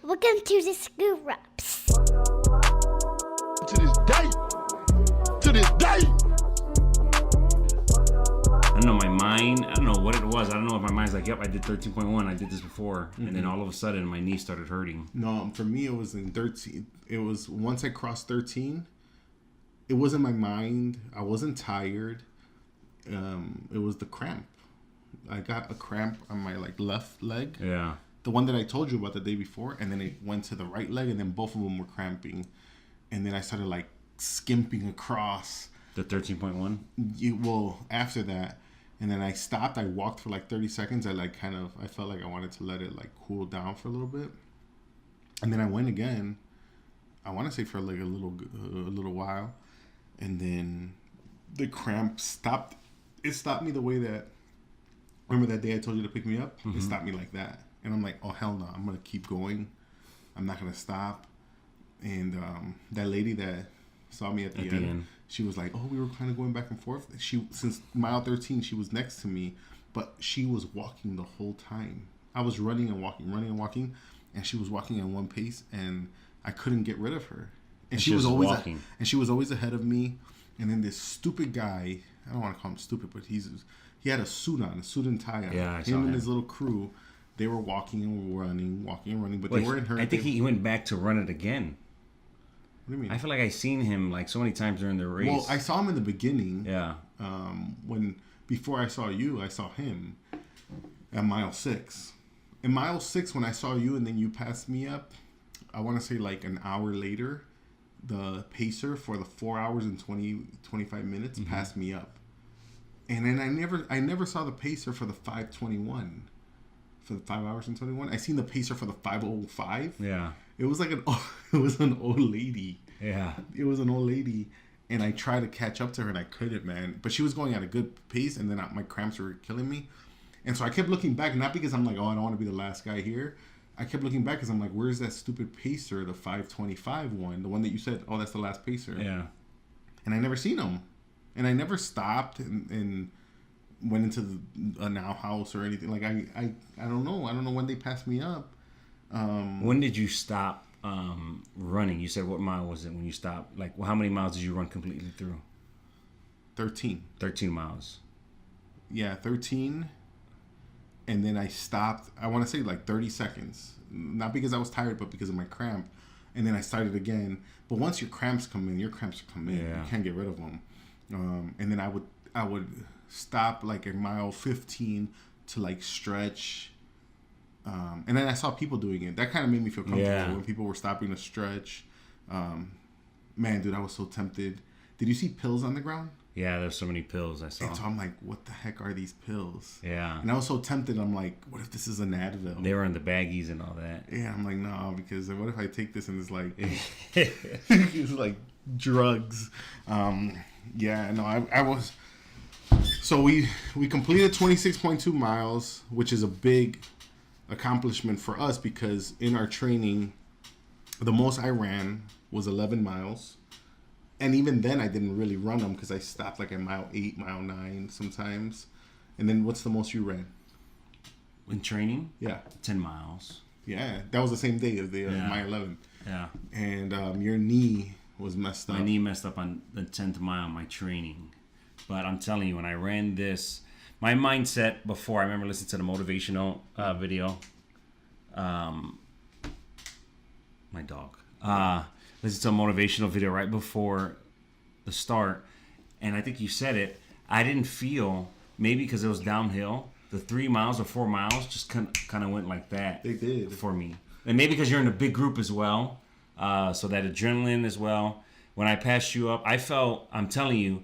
Welcome to the Screw Ups. To this day. To this day. I don't know, my mind, I don't know what it was. I don't know if my mind's like, yep, I did 13.1. I did this before. And then all of a sudden, my knee started hurting. No, for me, it was in 13. It was once I crossed 13, it wasn't my mind. I wasn't tired. It was the cramp. I got a cramp on my left leg. Yeah. The one that I told you about the day before. And then it went to the right leg. And then both of them were cramping. And then I started skimping across. The 13.1? Well, after that. And then I stopped. I walked for 30 seconds. I felt like I wanted to let it cool down for a little bit. And then I went again. I want to say for a little while. And then the cramp stopped. It stopped me the way that, remember that day I told you to pick me up? Mm-hmm. It stopped me like that. And I'm like, oh, hell no. I'm going to keep going. I'm not going to stop. And that lady that saw me at the end, she was like, oh, we were kind of going back and forth. Since mile 13, she was next to me, but she was walking the whole time. I was running and walking, and she was walking at one pace, and I couldn't get rid of her. And she was always walking. And she was always ahead of me. And then this stupid guy, I don't want to call him stupid, but he had a suit and tie on. Yeah, I saw him him. And his little crew, they were walking and running, but they weren't hurt. I think he went back to run it again. What do you mean? I feel like I seen him so many times during the race. Well, I saw him in the beginning. Yeah. Before I saw you, I saw him at mile 6. In mile 6, when I saw you and then you passed me up, I want to say an hour later, the pacer for the 4 hours and 25 minutes passed me up. And then I never saw the pacer for the 5:21. For the 5 hours and 21. I seen the pacer for the 5:05. Yeah. It was an old lady. Yeah. It was an old lady, and I tried to catch up to her, and I couldn't, man. But she was going at a good pace, and then my cramps were killing me. And so I kept looking back, not because I'm like, oh, I don't want to be the last guy here. I kept looking back because I'm like, where's that stupid pacer, the 5:25 one, the one that you said, oh, that's the last pacer. Yeah. And I never seen him. And I never stopped and went into a now house or anything. I don't know. I don't know when they passed me up. When did you stop running? You said what mile was it when you stopped? How many miles did you run completely through? 13. 13 miles. Yeah, 13. And then I stopped, I want to say 30 seconds. Not because I was tired, but because of my cramp. And then I started again. But once your cramps come in, Yeah. You can't get rid of them. And then I would stop at mile 15 to stretch. And then I saw people doing it. That kind of made me feel comfortable when people were stopping to stretch. Man, dude, I was so tempted. Did you see pills on the ground? Yeah, there's so many pills I saw. And so I'm like, what the heck are these pills? Yeah. And I was so tempted. I'm like, what if this is an Advil? They were in the baggies and all that. Yeah, I'm like, no, because what if I take this and it's it's like drugs. Yeah, no, I was. So we completed 26.2 miles, which is a big accomplishment for us because in our training, the most I ran was 11 miles. And even then, I didn't really run them because I stopped at mile 8, mile 9 sometimes. And then what's the most you ran? In training? Yeah. 10 miles. Yeah. That was the same day as mile 11. Yeah. And your knee was messed up. My knee messed up on the 10th mile of my training. But I'm telling you, when I ran this, my mindset before, I remember listening to the motivational video. My dog. Listened to a motivational video right before the start. And I think you said it. I didn't feel, maybe because it was downhill, the 3 miles or 4 miles just kind of went like that. They did. For me. And maybe because you're in a big group as well. So that adrenaline as well. When I passed you up, I felt, I'm telling you,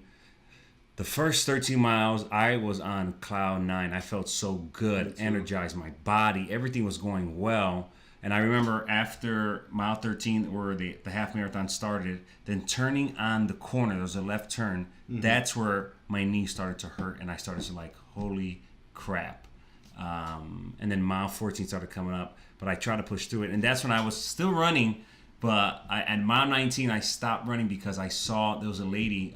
the first 13 miles, I was on cloud 9. I felt so good, energized my body. Everything was going well. And I remember after mile 13, where the half marathon started, then turning on the corner, there was a left turn. Mm-hmm. That's where my knee started to hurt. And I started to holy crap. And then mile 14 started coming up. But I tried to push through it. And that's when I was still running. But at mile 19, I stopped running because I saw there was a lady,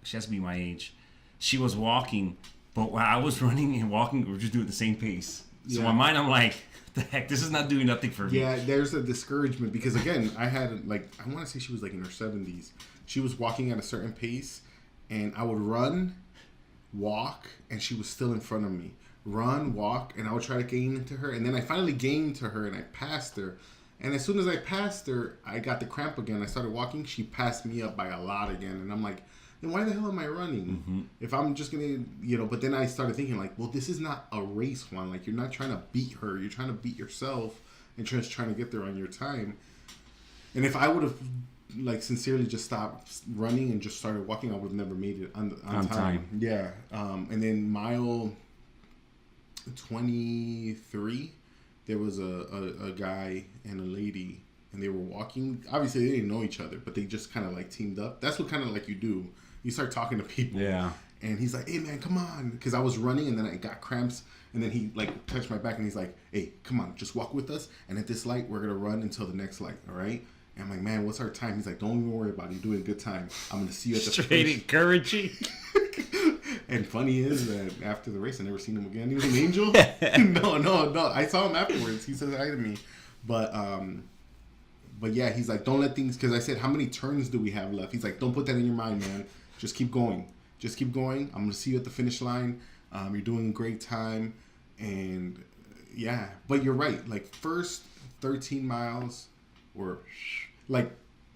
she has to be my age. She was walking, but while I was running and walking, we were just doing the same pace. So in my mind, I'm like, the heck, this is not doing nothing for me. Yeah, there's a discouragement because again, I had like I want to say she was like in her 70s. She was walking at a certain pace, and I would run, walk, and she was still in front of me. Run, walk, and I would try to gain into her, and then I finally gained to her, and I passed her. And as soon as I passed her, I got the cramp again. I started walking. She passed me up by a lot again, and I'm like, then why the hell am I running? If I'm just gonna, But then I started thinking like, well, this is not a race, Juan. Like, you're not trying to beat her. You're trying to beat yourself and just trying to get there on your time. And if I would have like sincerely just stopped running and just started walking, I would have never made it on time. Yeah. And then mile 23, there was a guy and a lady, and they were walking. Obviously, they didn't know each other, but they just kind of like teamed up. That's what kind of like you do. You start talking to people. Yeah. And he's like, hey, man, come on. Because I was running, and then I got cramps. And then he like touched my back, and he's like, hey, come on, just walk with us. And at this light, we're going to run until the next light, all right? And I'm like, man, what's our time? He's like, don't even worry about it. You're doing a good time. I'm going to see you at the Straight encouraging. And funny is that after the race, I never seen him again. He was an angel. No. I saw him afterwards. He said hi to me. But yeah, he's like, don't let things, because I said, how many turns do we have left? He's like, don't put that in your mind, man. Just keep going. Just keep going. I'm going to see you at the finish line. You're doing a great time. And yeah, but you're right. Like, first 13 miles were like,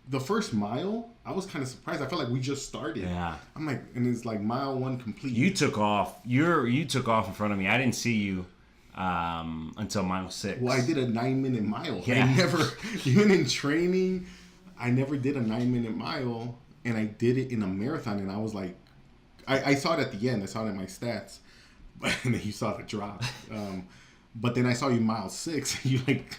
the first mile, I was kind of surprised. I felt like we just started. Yeah. I'm like, and it's like mile 1 complete. You took off. You took off in front of me. I didn't see you until mile 6. Well, I did a 9-minute mile. Yeah. I never, even in training, I never did a 9-minute mile, and I did it in a marathon, and I was like, I saw it at the end. I saw it in my stats, but and then you saw the drop. But then I saw you mile 6, and you like,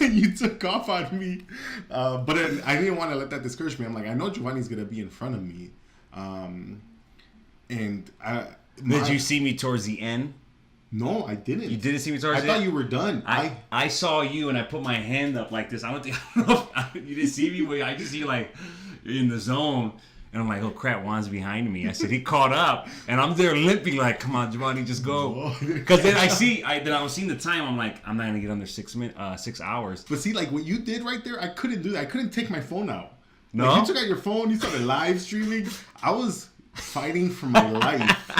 you took off on me. But then I didn't want to let that discourage me. I'm like, I know Giovanni's gonna be in front of me, and Did you see me towards the end? No, I didn't. You didn't see me towards the I end? thought you were done. I saw you, and I put my hand up like this. I don't know if you didn't see me, but I just see you like in the zone. And I'm like, oh crap, Juan's behind me. I said, he caught up, and I'm there limping like, come on, Giovanni, just go. Because then I was seeing the time. I'm like, I'm not gonna get under 6 hours. But see, like what you did right there, I couldn't do that. I couldn't take my phone out. No, like, you took out your phone. You started live streaming. I was fighting for my life.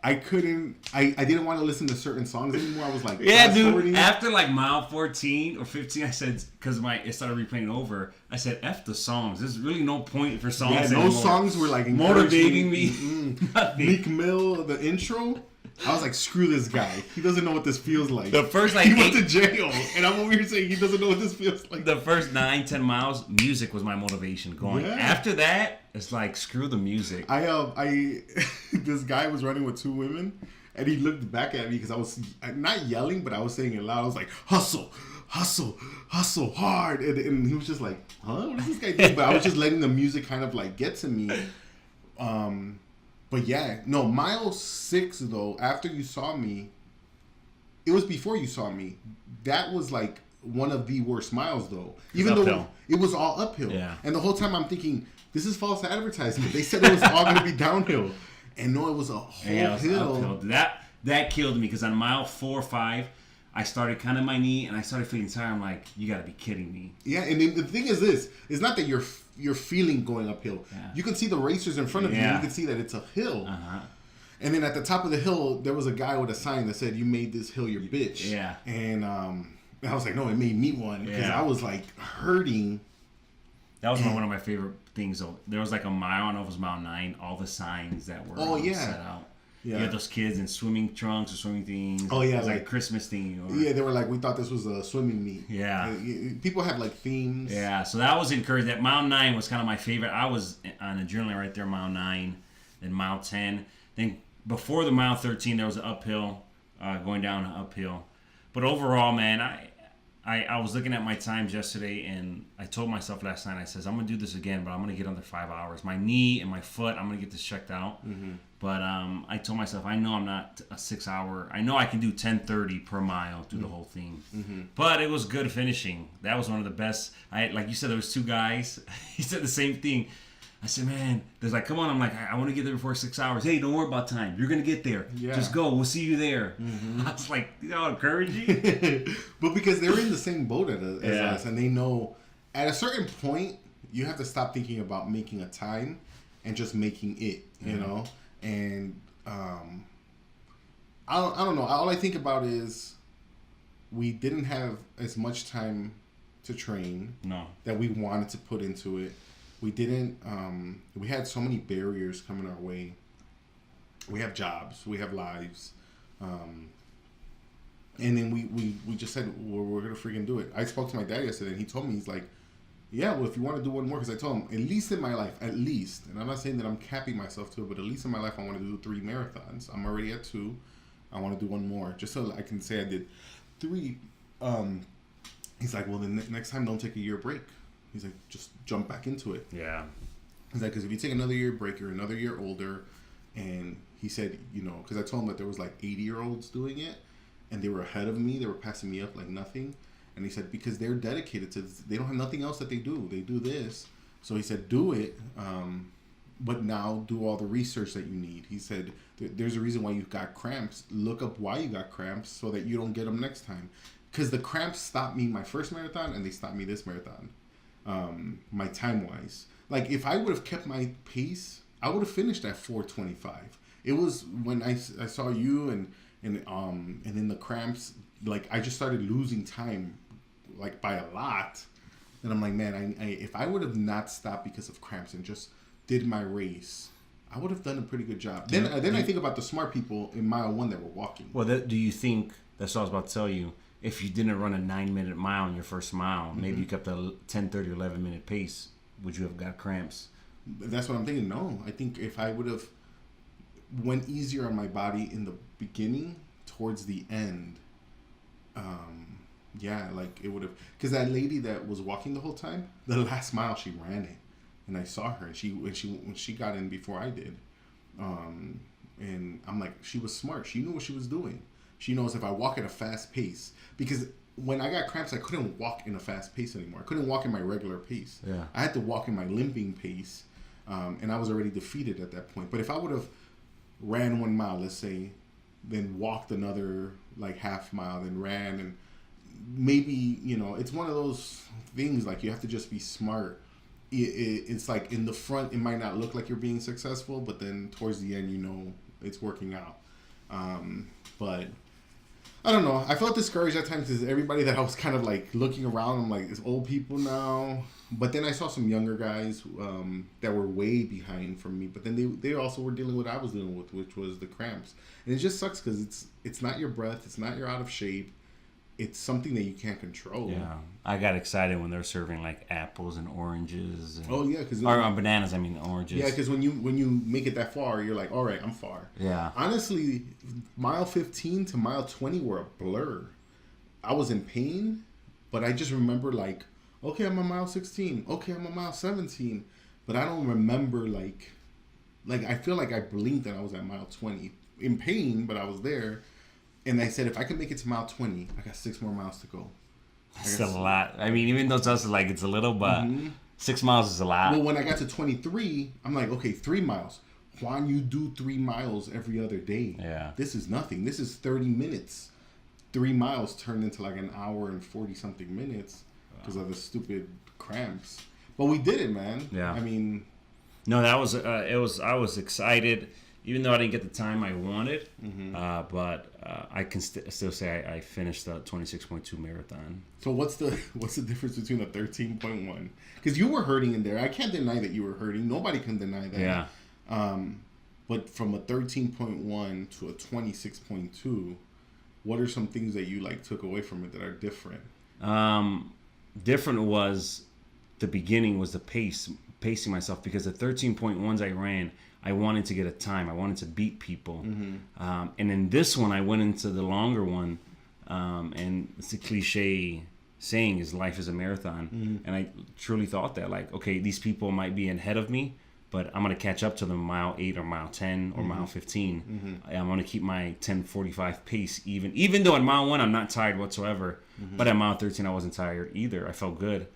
I couldn't. I didn't want to listen to certain songs anymore. I was like, yeah, dude. After like mile 14 or 15, I said, because it started replaying over. I said, F the songs. There's really no point for songs. Yeah, anymore. no songs were like motivating me. Meek Mill, the intro. I was like, screw this guy. He doesn't know what this feels like. The first like he went to jail, and I'm over here saying he doesn't know what this feels like. The first 9-10 miles, music was my motivation going. Yeah. After that, it's like screw the music. I this guy was running with 2 women, and he looked back at me because I was not yelling, but I was saying it loud. I was like, hustle, hustle, hustle hard, and he was just like, huh, what is this guy doing? But I was just letting the music kind of like get to me. But yeah, no, mile 6 though, after you saw me, it was before you saw me. That was like one of the worst miles though. Even though it was all uphill. Yeah. And the whole time I'm thinking, this is false advertisement. They said it was all going to be downhill. And no, it was a whole hill. That killed me because on mile 4 or 5, I started kind of my knee and I started feeling tired. I'm like, you got to be kidding me. Yeah, and the thing is this, it's not that you're feeling going uphill. Yeah. You can see the racers in front of you. You can see that it's a hill. Uh-huh. And then at the top of the hill, there was a guy with a sign that said, you made this hill your bitch. Yeah. And I was like, no, it made me one. Because I was like hurting. That was one of my favorite things. Though. There was like a mile, I don't know if it was mile 9, all the signs that were set out. Yeah. You had those kids in swimming trunks or swimming things. Oh, yeah. It was like a Christmas theme. Yeah, they were like, we thought this was a swimming meet. Yeah. People have like themes. Yeah, so that was encouraged. That mile 9 was kind of my favorite. I was on adrenaline right there, mile 9, then mile 10. Then before the mile 13, there was an uphill, going down an uphill. But overall, man, I was looking at my times yesterday, and I told myself last night, I says, I'm going to do this again, but I'm going to get under 5 hours. My knee and my foot, I'm going to get this checked out. Mm-hmm. But I told myself, I know I'm not a 6 hour. I know I can do 10:30 per mile through the whole thing. Mm-hmm. But it was good finishing. That was one of the best. Like you said, there was 2 guys. He said the same thing. I said, man, there's like, come on. I'm like, I want to get there before 6 hours. Hey, don't worry about time. You're going to get there. Yeah. Just go. We'll see you there. I was like, encouraging. But because they're in the same boat as Yeah. us, and they know at a certain point, you have to stop thinking about making a time and just making it, you know? And I don't know. All I think about is we didn't have as much time to train that we wanted to put into it. We didn't, we had so many barriers coming our way. We have jobs, we have lives. And then we just said, well, we're going to freaking do it. I spoke to my dad yesterday and he told me, he's like, yeah, well, if you want to do one more, because I told him, at least in my life, and I'm not saying that I'm capping myself to it, but at least in my life, I want to do 3 marathons. I'm already at 2. I want to do one more, just so I can say I did 3. He's like, well, then next time, don't take a year break. He's like, just jump back into it. Yeah. He's like, because if you take another year break, you're another year older. And he said, you know, because I told him that there was like 80-year-olds doing it, and they were ahead of me. They were passing me up like nothing. And he said, because they're dedicated to this. They don't have nothing else that they do. They do this. So he said, do it, but now do all the research that you need. He said, there's a reason why you've got cramps. Look up why you got cramps so that you don't get them next time. Because the cramps stopped me my first marathon, and they stopped me this marathon, my time-wise. Like, if I would have kept my pace, I would have finished at 4:25. It was when I saw you and then the cramps, like, I just started losing time, like, by a lot. And I'm like, man, if I would have not stopped because of cramps and just did my race, I would have done a pretty good job. Then I think about the smart people in mile 1 that were walking. Well, do you think, that's what I was about to tell you, if you didn't run a 9-minute mile in your first mile, maybe you kept a 10, 30, 11-minute pace, would you have got cramps? That's what I'm thinking. No, I think if I would have went easier on my body in the beginning towards the end, yeah, like it would have. Because that lady that was walking the whole time, the last mile she ran it, and I saw her. When she got in before I did, and I'm like, she was smart. She knew what she was doing. She knows if I walk at a fast pace, because when I got cramps, I couldn't walk in a fast pace anymore. I couldn't walk in my regular pace. Yeah. I had to walk in my limping pace, and I was already defeated at that point. But if I would have ran 1 mile, let's say, then walked another like half mile, then ran, and maybe, you know, it's one of those things, like, you have to just be smart. It's like in the front, it might not look like you're being successful, but then towards the end, you know, it's working out. But I don't know. I felt discouraged at times because everybody that I was kind of like looking around, I'm like, it's old people now. But then I saw some younger guys that were way behind from me. But then they also were dealing with what I was dealing with, which was the cramps. And it just sucks because it's not your breath. It's not you're out of shape. It's something that you can't control. Yeah, I got excited when they're serving like apples and oranges. And, oh yeah, because bananas. I mean oranges. Yeah, because when you make it that far, you're like, all right, I'm far. Yeah. Honestly, mile 15 to mile 20 were a blur. I was in pain, but I just remember like, okay, I'm on mile 16. Okay, I'm on mile 17, but I don't remember like I feel like I blinked and I was at mile 20 in pain, but I was there. And I said, if I can make it to mile 20, I got 6 more miles to go. That's a lot. I mean, even though to us like it's a little, but 6 miles is a lot. Well, when I got to 23, I'm like, okay, 3 miles. Juan, you do 3 miles every other day. Yeah. This is nothing. This is 30 minutes. 3 miles turned into like an hour and 40-something minutes because of the stupid cramps. But we did it, man. Yeah. I mean... No, that was, I was excited. Even though I didn't get the time I wanted, but I can still say I finished the 26.2 marathon. So what's the difference between a 13.1? Because you were hurting in there. I can't deny that you were hurting. Nobody can deny that. Yeah. But from a 13.1 to a 26.2, what are some things that you like took away from it that are different? Different was the beginning was the pacing myself, because the 13.1s I ran, I wanted to get a time. I wanted to beat people. And in this one, I went into the longer one. And it's a cliche saying is life is a marathon. And I truly thought that, like, okay, these people might be ahead of me, but I'm going to catch up to them mile 8 or mile 10 or mile 15. I'm going to keep my 10:45 pace even though at mile 1 I'm not tired whatsoever. But at mile 13 I wasn't tired either. I felt good.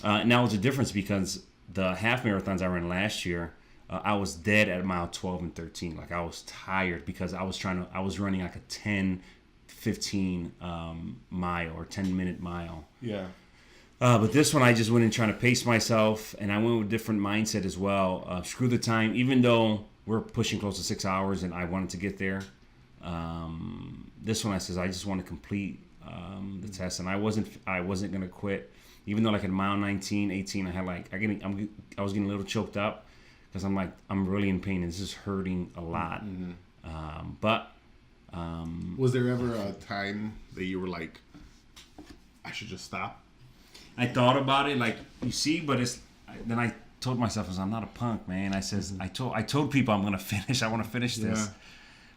And that was the difference, because the half marathons I ran last year, I was dead at mile 12 and 13. Like I was tired because I was running like a 10, 15 mile or 10-minute mile. Yeah. But this one I just went in trying to pace myself, and I went with a different mindset as well. Screw the time, even though we're pushing close to 6 hours and I wanted to get there. This one I says I just want to complete the test, and I wasn't gonna quit, even though like at mile 19, 18 I had like I was getting a little choked up because I'm like I'm really in pain and this is hurting a lot. But was there ever a time that you were like, I should just stop? I thought about it, like you see, but then I told myself, I'm not a punk, man. I says I told people I'm gonna finish. I want to finish this.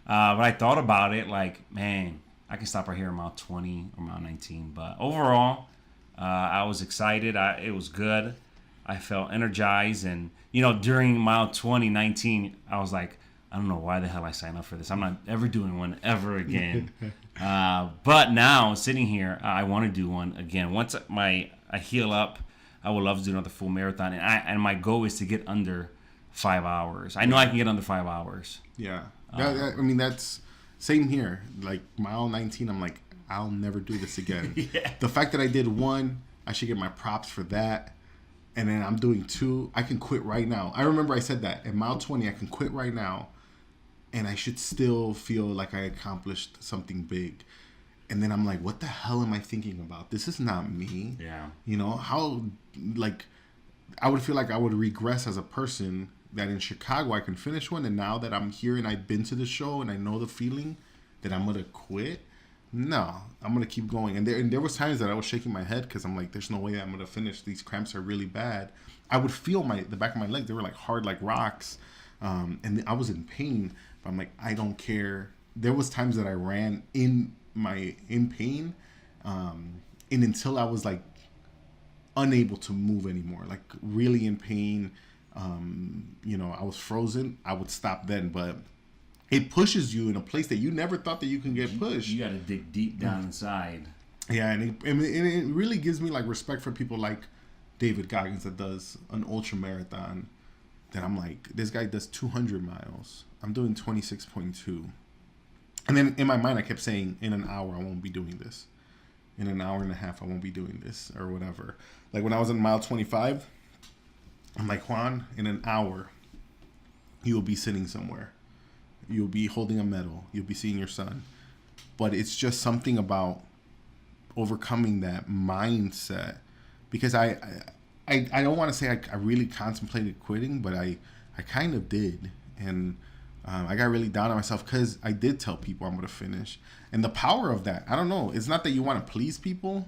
But I thought about it, like, man, I can stop right here at mile 20 or mile 19. But overall, I was excited. It was good. I felt energized, and during mile 20, 19, I was like, I don't know why the hell I signed up for this. I'm not ever doing one ever again. But now sitting here, I want to do one again. Once I heal up, I would love to do another full marathon, and my goal is to get under 5 hours. I know I can get under 5 hours. Yeah, I mean that's same here. Like mile 19, I'm like, I'll never do this again. Yeah. The fact that I did one, I should get my props for that. And then I'm doing 2. I can quit right now. I remember I said that at mile 20, I can quit right now, and I should still feel like I accomplished something big. And then I'm like, what the hell am I thinking about? This is not me. Yeah. How, like, I would feel like I would regress as a person that in Chicago I can finish one. And now that I'm here and I've been to the show and I know the feeling that I'm going to quit. No, I'm going to keep going. And there was times that I was shaking my head because I'm like, there's no way I'm going to finish. These cramps are really bad. I would feel the back of my leg. They were like hard like rocks. And I was in pain. But I'm like, I don't care. There was times that I ran in pain, and until I was like unable to move anymore, like really in pain, I was frozen. I would stop then, but it pushes you in a place that you never thought that you can get pushed. You got to dig deep down inside. Yeah, and it really gives me like respect for people like David Goggins that does an ultra marathon. That I'm like, this guy does 200 miles. I'm doing 26.2. And then in my mind, I kept saying, in an hour, I won't be doing this. In an hour and a half, I won't be doing this or whatever. Like when I was in mile 25, I'm like, Juan, in an hour, you will be sitting somewhere. You'll be holding a medal. You'll be seeing your son. But it's just something about overcoming that mindset. Because I don't want to say I really contemplated quitting, but I kind of did. And I got really down on myself because I did tell people I'm going to finish. And the power of that, I don't know. It's not that you want to please people,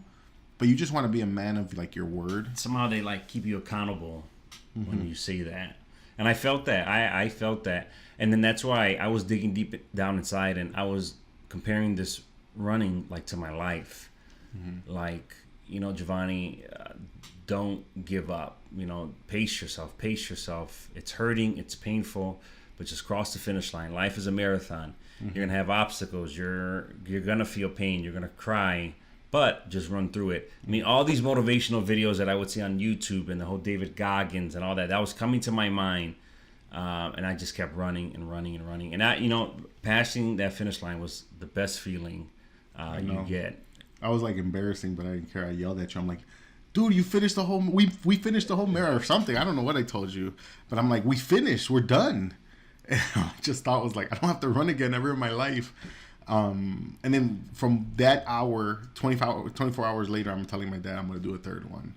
but you just want to be a man of like your word. Somehow they like keep you accountable when you say that. And I felt that. I felt that. And then that's why I was digging deep down inside and I was comparing this running like to my life. Like, Giovanni, don't give up. Pace yourself. It's hurting. It's painful. But just cross the finish line. Life is a marathon. You're gonna have obstacles. You're gonna feel pain. You're gonna cry. But just run through it. I mean, all these motivational videos that I would see on YouTube and the whole David Goggins and all that was coming to my mind, and I just kept running and running and running. And passing that finish line was the best feeling you get. I was like embarrassing, but I didn't care. I yelled at you. I'm like, dude, you finished the whole. We finished the whole marathon or something. I don't know what I told you, but I'm like, we finished. We're done. And I just thought was like, I don't have to run again ever in my life. And then from that hour, 24 hours later, I'm telling my dad I'm going to do a third one.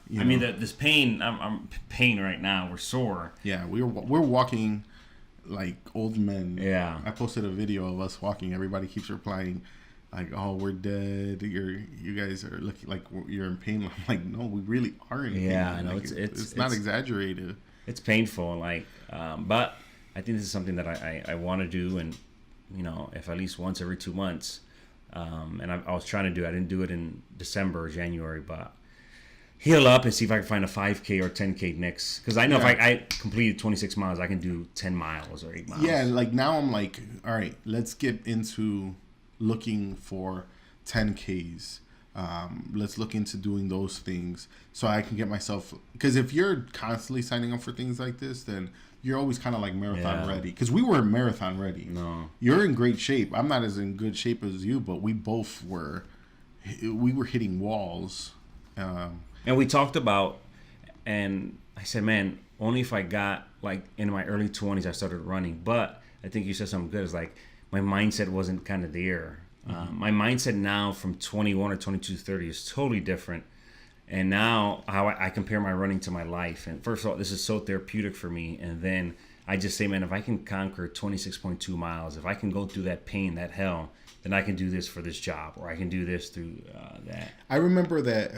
Yeah. I mean, this pain, I'm pain right now. We're sore. Yeah, we're walking like old men. Yeah. I posted a video of us walking. Everybody keeps replying like, oh, we're dead. You guys are looking like you're in pain. I'm like, no, we really are in pain. Yeah, I know. Like, it's not exaggerated. It's painful. Like, but I think this is something that I want to do, and if at least once every 2 months. And I was trying to do it. I didn't do it in December or January, but heal up and see if I can find a 5K or 10K next. Because I know if I completed 26 miles, I can do 10 miles or 8 miles. Yeah, like now I'm like, all right, let's get into looking for 10Ks. Let's look into doing those things so I can get myself, because if you're constantly signing up for things like this, then you're always kind of like marathon ready, because we weren't marathon ready. No, you're in great shape. I'm not as in good shape as you, but we both were. We were hitting walls. and we talked about, and I said, man, only if I got like in my early 20s I started running. But I think you said something good. It's like my mindset wasn't kind of there. My mindset now from 21 or 22 to 30 is totally different. And now how I compare my running to my life. And first of all, this is so therapeutic for me. And then I just say, man, if I can conquer 26.2 miles, if I can go through that pain, that hell, then I can do this for this job, or I can do this through that. I remember that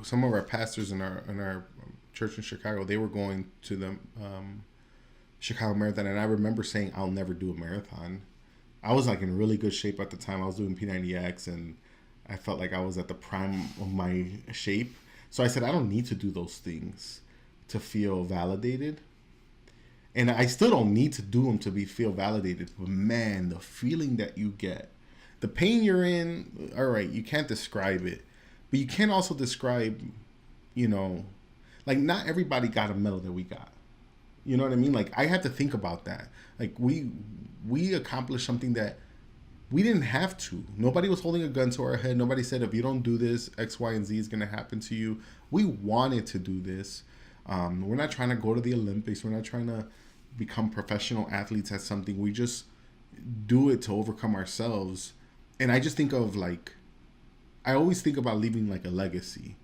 some of our pastors in our church in Chicago, they were going to the Chicago Marathon, and I remember saying, I'll never do a marathon. I was like in really good shape at the time. I was doing P90X, and I felt like I was at the prime of my shape. So I said, I don't need to do those things to feel validated. And I still don't need to do them to feel validated. But man, the feeling that you get, the pain you're in, all right, you can't describe it. But you can also describe, like not everybody got a medal that we got. You know what I mean? Like I had to think about that. Like we accomplished something that we didn't have to. Nobody was holding a gun to our head. Nobody said, if you don't do this, X, Y, and Z is going to happen to you. We wanted to do this. We're not trying to go to the Olympics. We're not trying to become professional athletes at something. We just do it to overcome ourselves. And I just think of I always think about leaving like a legacy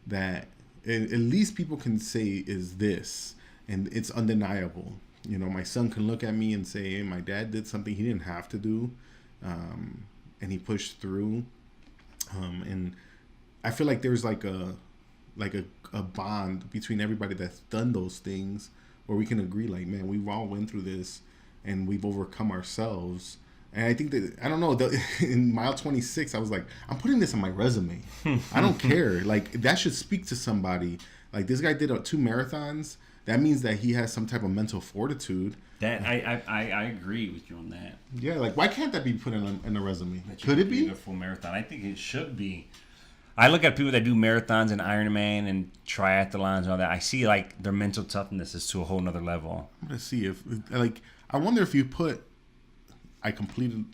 that at least people can say is this, and it's undeniable. My son can look at me and say, hey, my dad did something he didn't have to do. And he pushed through. And I feel like there's like a bond between everybody that's done those things, where we can agree, like, man, we've all went through this and we've overcome ourselves. And I think that, I don't know, in mile 26, I was like, I'm putting this on my resume. I don't care. Like, that should speak to somebody. Like, this guy did 2 marathons. That means that he has some type of mental fortitude. That I agree with you on that. Yeah, like, why can't that be put in a resume? That Could it be? A full marathon. I think it should be. I look at people that do marathons and Ironman and triathlons and all that. I see like their mental toughness is to a whole nother level. I'm gonna see if I wonder if you put I completed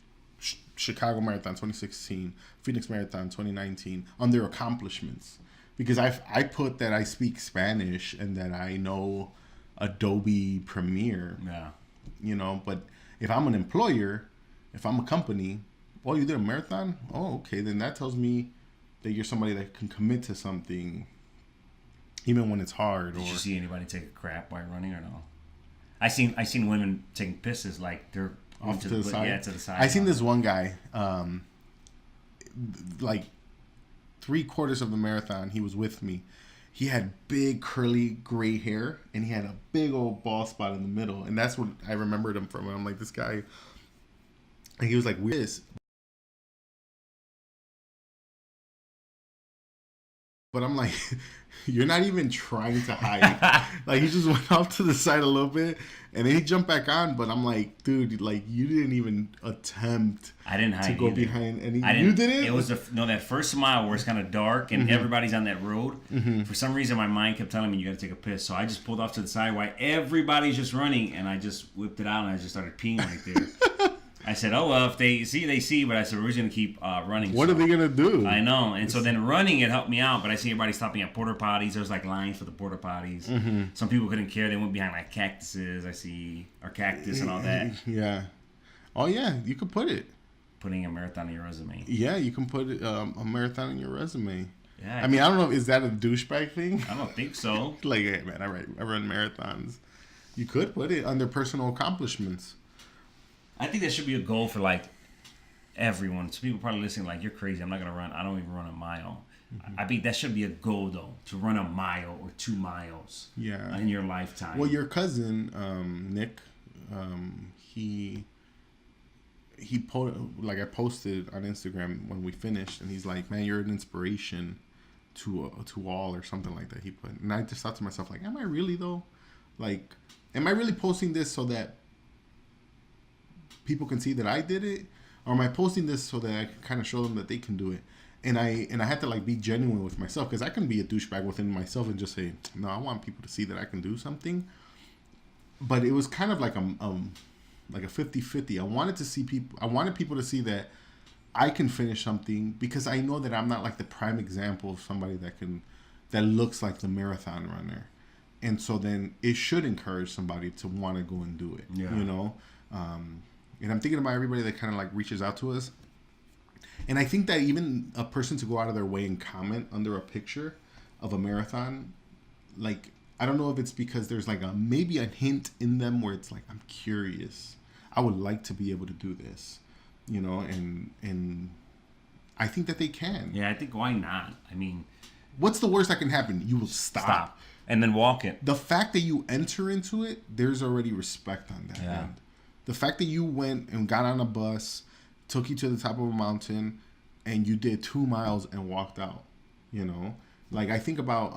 Chicago Marathon 2016, Phoenix Marathon 2019 on their accomplishments, because I put that I speak Spanish and that I know Adobe Premiere. Yeah. But if I'm an employer, if I'm a company, oh, you did a marathon? Oh, okay, then that tells me that you're somebody that can commit to something even when it's hard. Did you see anybody take a crap while running or no? I seen women taking pisses like they're off to the side. Yeah, to the side. I seen this one guy, like 3/4 of the marathon, he was with me. He had big curly gray hair and he had a big old bald spot in the middle, and that's what I remembered him from. I'm like, this guy, and he was like, "This." But I'm like, you're not even trying to hide. Like, he just went off to the side a little bit, and then he jumped back on. But I'm like, dude, like, you didn't even attempt. I didn't hide to go either. behind any. You didn't. It was that first mile where it's kind of dark and everybody's on that road. For some reason, my mind kept telling me you got to take a piss, so I just pulled off to the side while everybody's just running, and I just whipped it out and I just started peeing right there. I said, oh, well, if they see, they see. But I said, we're just going to keep running. What are they going to do? I know. And so then running, it helped me out. But I see everybody stopping at porta potties. There was like lines for the porta potties. Some people couldn't care. They went behind like cactuses. Or cactus and all that. Yeah. Oh, yeah. You could put it. Putting a marathon in your resume. Yeah, you can put a marathon in your resume. Yeah. I mean, I don't know. Is that a douchebag thing? I don't think so. Like, hey, man, I run marathons. You could put it under personal accomplishments. I think that should be a goal for like everyone. So people probably listening like, you're crazy. I'm not gonna run. I don't even run a mile. I think that should be a goal though, to run a mile or 2 miles. Yeah. In your lifetime. Well, your cousin Nick, he I posted on Instagram when we finished, and he's like, man, you're an inspiration to all, or something like that. He put, and I just thought to myself, like, am I really though? Like, am I really posting this so that people can see that I did it, or am I posting this so that I can kind of show them that they can do it? And I had to like be genuine with myself, because I can be a douchebag within myself and just say, no, I want people to see that I can do something. But it was kind of like a 50-50. I wanted people to see that I can finish something, because I know that I'm not like the prime example of somebody that looks like the marathon runner. And so then it should encourage somebody to want to go and do it. Yeah. You know? And I'm thinking about everybody that kind of like reaches out to us. And I think that even a person to go out of their way and comment under a picture of a marathon, like, I don't know if it's because there's like maybe a hint in them where it's like, I'm curious. I would like to be able to do this, you know, and I think that they can. Yeah, I think why not? I mean, what's the worst that can happen? You will stop. And then walk it. The fact that you enter into it, there's already respect on that end. The fact that you went and got on a bus, took you to the top of a mountain, and you did 2 miles and walked out, you know? Like, I think about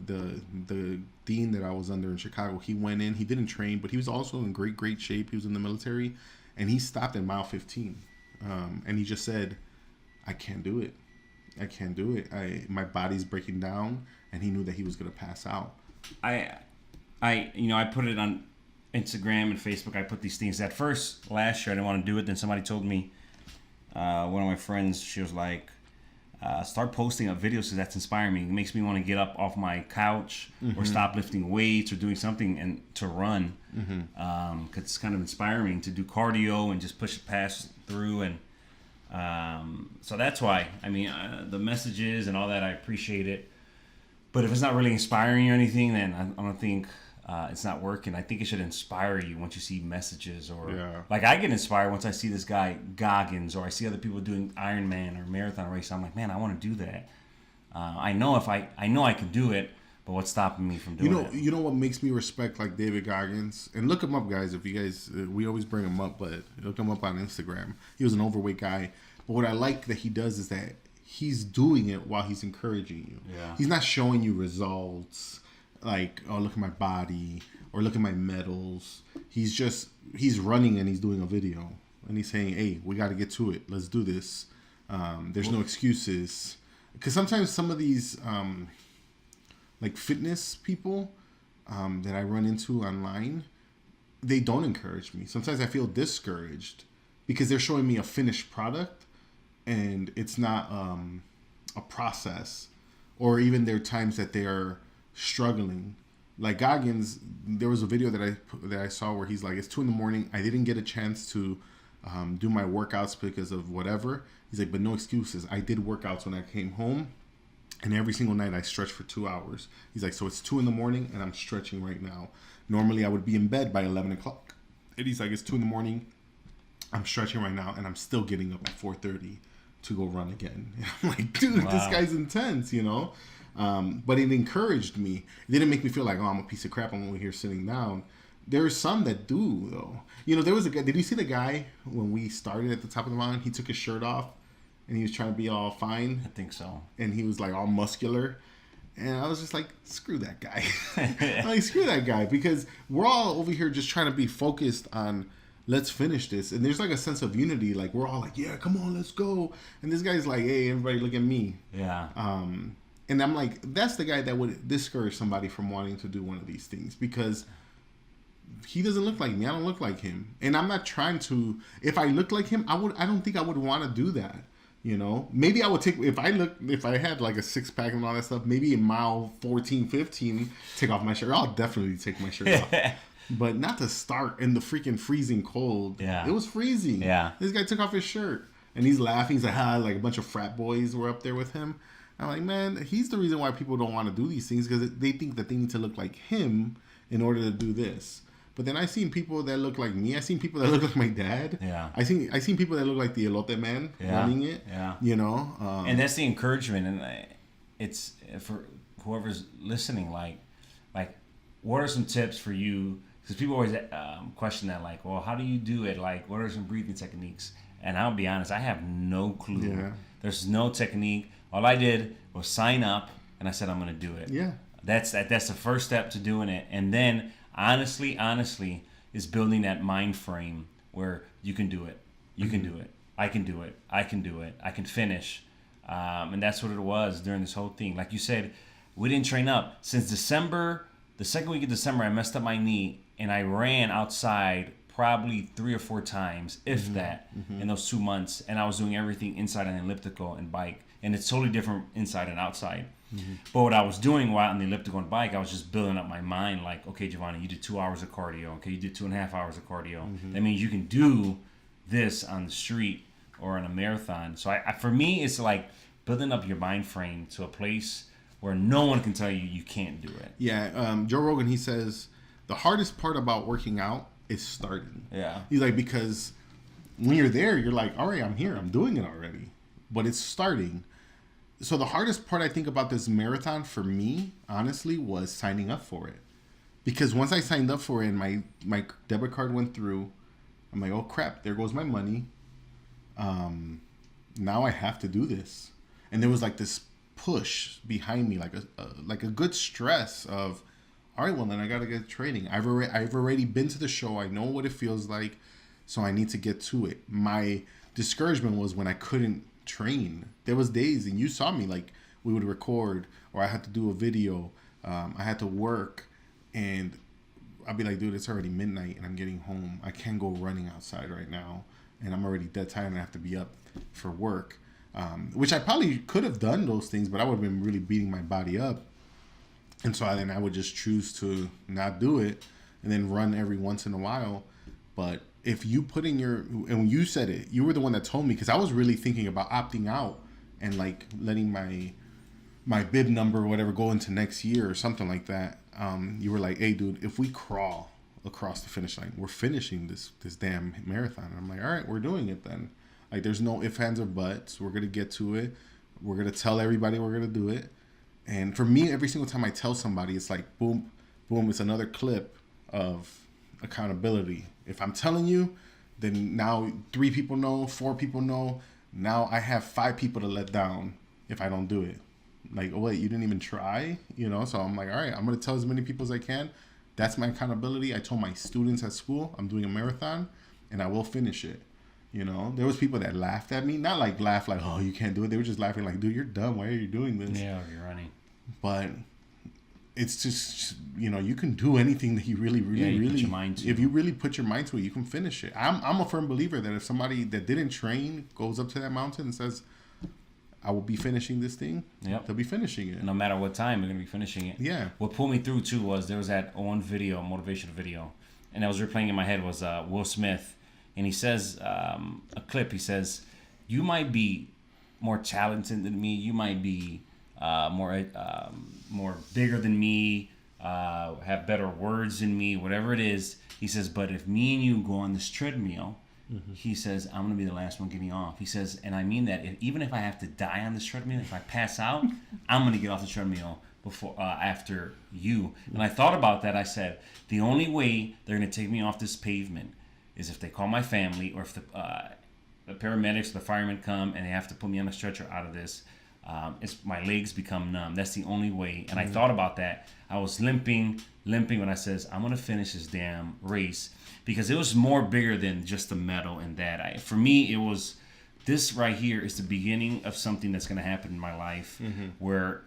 the dean that I was under in Chicago. He went in, he didn't train, but he was also in great shape. He was in the military, and he stopped at mile 15. And he just said, I can't do it. I can't do it. My body's breaking down, and he knew that he was going to pass out. I put it on Instagram and Facebook. I put these things. At first, last year, I didn't want to do it. Then somebody told me, one of my friends, she was like, start posting up videos, because that's inspiring me. It makes me want to get up off my couch or stop lifting weights or doing something and to run. Because it's kind of inspiring to do cardio and just push it past through. And so that's why. I mean, the messages and all that, I appreciate it. But if it's not really inspiring or anything, then I don't think it's not working. I think it should inspire you once you see messages, or like I get inspired once I see this guy Goggins, or I see other people doing Ironman or marathon race. I'm like, man, I want to do that. I know I can do it, but what's stopping me from doing it? You know what makes me respect like David Goggins, and look him up, guys. If you guys, we always bring him up, but look him up on Instagram. He was an overweight guy, but what I like that he does is that he's doing it while he's encouraging you. Yeah. He's not showing you results like, oh, look at my body or look at my medals. He's running and he's doing a video and he's saying, hey, we got to get to it. Let's do this. There's no excuses. Because sometimes some of these like fitness people that I run into online, they don't encourage me. Sometimes I feel discouraged because they're showing me a finished product and it's not a process. Or even there are times that they're struggling. Like Goggins, there was a video that I saw where he's like, it's 2 a.m. I didn't get a chance to do my workouts because of whatever. He's like, but no excuses. I did workouts when I came home, and every single night I stretched for 2 hours. He's like, so it's 2 a.m. and I'm stretching right now. Normally I would be in bed by 11 o'clock. And he's like, it's 2 a.m. I'm stretching right now, and I'm still getting up at 4:30 to go run again. And I'm like, dude, This guy's intense, you know? But it encouraged me. It didn't make me feel like, oh, I'm a piece of crap. I'm over here sitting down. There's some that do, though. You know, there was a guy. Did you see the guy when we started at the top of the mountain? He took his shirt off and he was trying to be all fine. I think so. And he was like all muscular. And I was just like, screw that guy. Like, screw that guy. Because we're all over here just trying to be focused on, let's finish this. And there's like a sense of unity. Like, we're all like, yeah, come on, let's go. And this guy's like, hey, everybody look at me. Yeah. And I'm like, that's the guy that would discourage somebody from wanting to do one of these things, because he doesn't look like me. I don't look like him. And I'm not trying to, if I looked like him, I don't think I would want to do that. You know, maybe I would take, if I had like a 6-pack and all that stuff, maybe in mile 14, 15, take off my shirt. I'll definitely take my shirt off. But not to start in the freaking freezing cold. Yeah. It was freezing. Yeah. This guy took off his shirt and he's laughing. He's like, like a bunch of frat boys were up there with him. I'm like, man, he's the reason why people don't want to do these things, because they think that they need to look like him in order to do this. But then I seen people that look like me. I seen people that look like my dad. Yeah. I seen people that look like the elote man running it. Yeah. You know. And that's the encouragement, and it's for whoever's listening. Like, what are some tips for you? Because people always question that, like, well, how do you do it? Like, what are some breathing techniques? And I'll be honest, I have no clue. Yeah. There's no technique. All I did was sign up, and I said I'm going to do it. Yeah. That's the first step to doing it. And then, honestly, is building that mind frame where you can do it. You can do it. I can do it. I can do it. I can finish. And that's what it was during this whole thing. Like you said, we didn't train up. Since December, the second week of December, I messed up my knee, and I ran outside probably 3 or 4 times, if that, in those 2 months. And I was doing everything inside an elliptical and bike. And it's totally different inside and outside. But what I was doing while on the elliptical and bike, I was just building up my mind like, okay, Giovanni, you did 2 hours of cardio. Okay, you did 2.5 hours of cardio. That means you can do this on the street or on a marathon. So I for me, it's like building up your mind frame to a place where no one can tell you you can't do it. Yeah, Joe Rogan, he says the hardest part about working out is starting. Yeah. He's like, because when you're there, you're like, all right, I'm here. I'm doing it already. But it's starting. So the hardest part I think about this marathon for me, honestly, was signing up for it. Because once I signed up for it and my debit card went through, I'm like, oh crap, there goes my money. Now I have to do this. And there was like this push behind me, like a good stress of, all right, well then I gotta get training. I've already been to the show. I know what it feels like, so I need to get to it. My discouragement was when I couldn't train. There was days, and you saw me, like we would record, or I had to do a video. I had to work, and I'd be like, dude, it's already midnight, and I'm getting home. I can't go running outside right now, and I'm already dead tired, and I have to be up for work. Which I probably could have done those things, but I would have been really beating my body up. And so then I would just choose to not do it and then run every once in a while. But if you put in and when you said it, you were the one that told me, because I was really thinking about opting out and like letting my bib number or whatever go into next year or something like that. You were like, hey, dude, if we crawl across the finish line, we're finishing this damn marathon. And I'm like, all right, we're doing it then. Like, there's no ifs, ands, or buts. We're going to get to it. We're going to tell everybody we're going to do it. And for me, every single time I tell somebody, it's like, boom, boom, it's another clip of accountability. If I'm telling you, then now 3 people know, 4 people know. Now I have 5 people to let down if I don't do it. Like, oh, wait, you didn't even try? You know, so I'm like, all right, I'm going to tell as many people as I can. That's my accountability. I told my students at school, I'm doing a marathon, and I will finish it. You know, there was people that laughed at me, not like laugh like, oh, you can't do it. They were just laughing like, dude, you're dumb. Why are you doing this? Yeah, you're running. But it's just, you know, you can do anything that you really put your mind to. If you really put your mind to it, you can finish it. I'm a firm believer that if somebody that didn't train goes up to that mountain and says, I will be finishing this thing, they'll be finishing it. No matter what time, they're going to be finishing it. Yeah. What pulled me through, too, was there was that one video, motivational video, and that was replaying in my head was Will Smith. And he says, a clip, he says, you might be more talented than me. You might be more bigger than me, have better words than me, whatever it is. He says, but if me and you go on this treadmill, he says, I'm going to be the last one getting off. He says, and I mean that, even if I have to die on this treadmill, if I pass out, I'm going to get off the treadmill after you. And I thought about that. I said, the only way they're going to take me off this pavement is if they call my family, or if the paramedics or the firemen come and they have to put me on a stretcher out of this. It's my legs become numb. That's the only way. And I thought about that. I was limping when I says, I'm going to finish this damn race, because it was more bigger than just the medal and that. For me, it was, this right here is the beginning of something that's going to happen in my life, where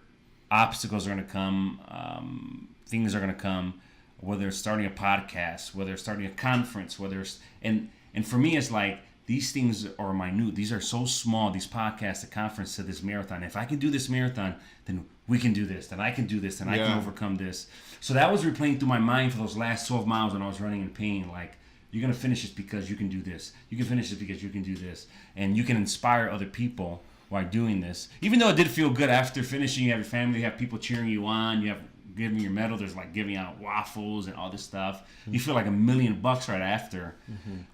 obstacles are going to come, things are going to come, whether it's starting a podcast, whether it's starting a conference, whether it's, and for me, it's like, these things are minute. These are so small, these podcasts, the conference to this marathon. If I can do this marathon, then we can do this. Then I can do this. Then I can overcome this. So that was replaying through my mind for those last 12 miles when I was running in pain. Like, you're going to finish this because you can do this. You can finish this because you can do this. And you can inspire other people while doing this. Even though it did feel good after finishing, you have your family, you have people cheering you on, you have giving your medal, there's like giving out waffles and all this stuff. You feel like $1 million right after.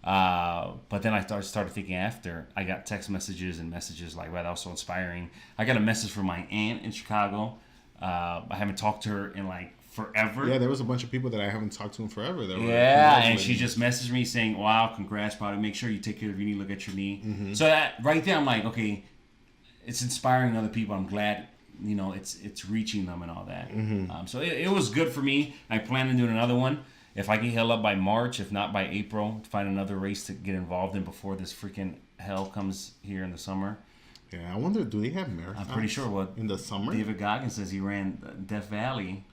But then I started thinking after, I got text messages and messages like, wow, that was so inspiring. I got a message from my aunt in Chicago. I haven't talked to her in like forever. Yeah, there was a bunch of people that I haven't talked to in forever. And she just messaged me saying, wow, congrats, buddy. Make sure you take care of your knee, look at your knee. So that, right there, I'm like, okay, it's inspiring other people. I'm glad, you know, it's reaching them and all that. So it was good for me. I plan on doing another one. If I get held up by March, if not by April, to find another race to get involved in before this freaking hell comes here in the summer. Yeah, I wonder, do they have marathons? I'm pretty sure what in the summer. David Goggins says he ran Death Valley,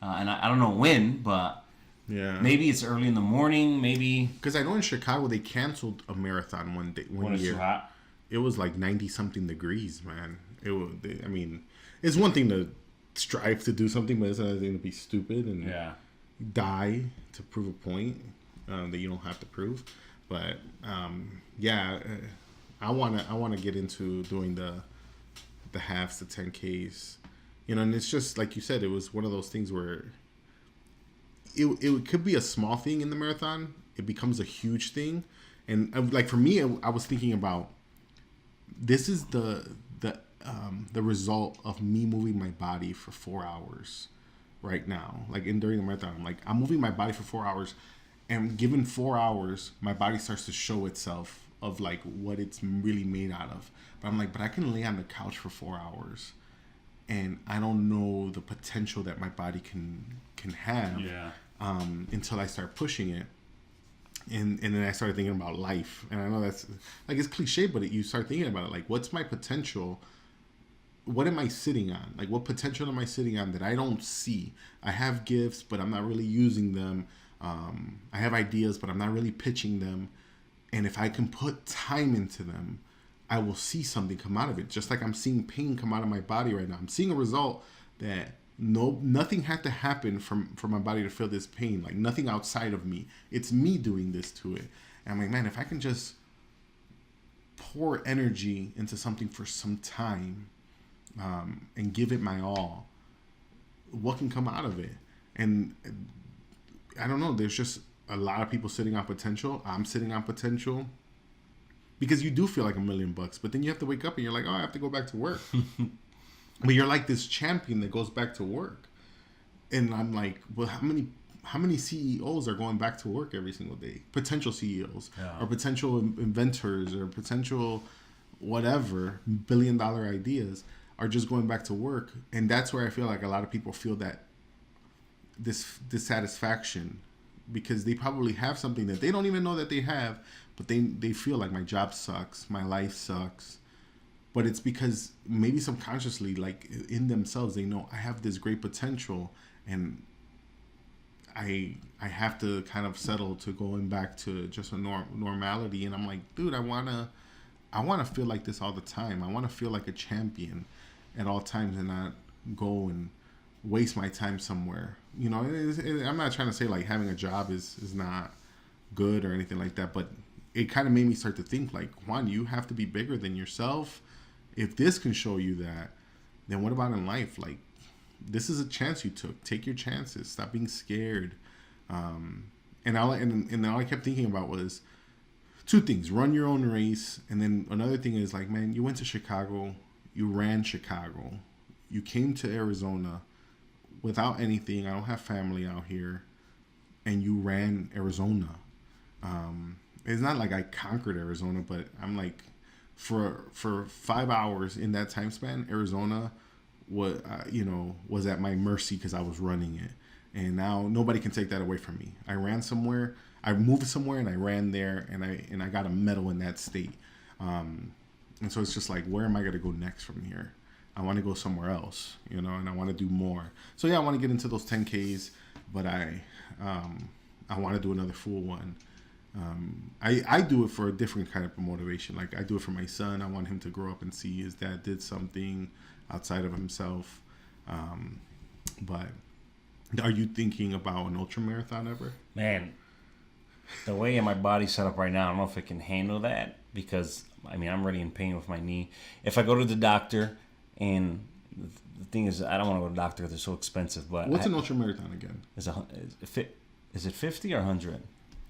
and I don't know when, but Yeah, maybe it's early in the morning. Maybe because I know in Chicago they canceled a marathon one when it's year. too hot. It was like 90 something degrees, man. It was. I mean, it's one thing to strive to do something, but it's another thing to be stupid and die to prove a point that you don't have to prove. But I wanna get into doing the halves, the 10Ks, and it's just like you said, it was one of those things where it could be a small thing in the marathon, it becomes a huge thing, and like for me, I was thinking about this is the result of me moving my body for 4 hours right now. Like during the marathon, I'm moving my body for 4 hours, and given 4 hours, my body starts to show itself of like what it's really made out of. But I'm like, but I can lay on the couch for 4 hours, and I don't know the potential that my body can have until I start pushing it. And then I started thinking about life, and I know that's like it's cliche, but you start thinking about it like, what's my potential? What am I sitting on? Like, what potential am I sitting on that I don't see? I have gifts, but I'm not really using them. I have ideas, but I'm not really pitching them. And if I can put time into them, I will see something come out of it. Just like I'm seeing pain come out of my body right now. I'm seeing a result that nothing had to happen for my body to feel this pain. Like nothing outside of me. It's me doing this to it. And I'm like, man, if I can just pour energy into something for some time, and give it my all, what can come out of it? And I don't know, there's just a lot of people sitting on potential. I'm sitting on potential because you do feel like $1,000,000, but then you have to wake up and you're like, oh, I have to go back to work. But you're like this champion that goes back to work, and I'm like, well, how many CEOs are going back to work every single day? Potential CEOs or potential inventors or potential whatever billion-dollar ideas are just going back to work. And that's where I feel like a lot of people feel that this dissatisfaction, because they probably have something that they don't even know that they have, but they feel like my job sucks, my life sucks. But it's because maybe subconsciously, like in themselves, they know I have this great potential, and I have to kind of settle to going back to just a normality. And I'm like, dude, I wanna feel like this all the time. I want to feel like a champion at all times and not go and waste my time somewhere. I'm not trying to say like having a job is not good or anything like that, but it kind of made me start to think like, Juan, you have to be bigger than yourself. If this can show you that, then what about in life? Like, this is a chance you took. Take your chances. Stop being scared. And all I kept thinking about was two things: run your own race, and then another thing is like, man, you went to Chicago, you ran Chicago, you came to Arizona without anything. I don't have family out here, and you ran Arizona. It's not like I conquered Arizona, but I'm like, for 5 hours in that time span, Arizona was at my mercy because I was running it, and now nobody can take that away from me. I ran somewhere. I moved somewhere and I ran there, and I got a medal in that state. And so it's just like, where am I going to go next from here? I want to go somewhere else, and I want to do more. So yeah, I want to get into those 10Ks, but I want to do another full one. I do it for a different kind of motivation. Like I do it for my son. I want him to grow up and see his dad did something outside of himself. But are you thinking about an ultra marathon ever? Man, the way my body's set up right now, I don't know if it can handle that, because I'm already in pain with my knee. If I go to the doctor, and the thing is, I don't want to go to the doctor; they're so expensive. But what's an ultra marathon again? Is it 50 or 100?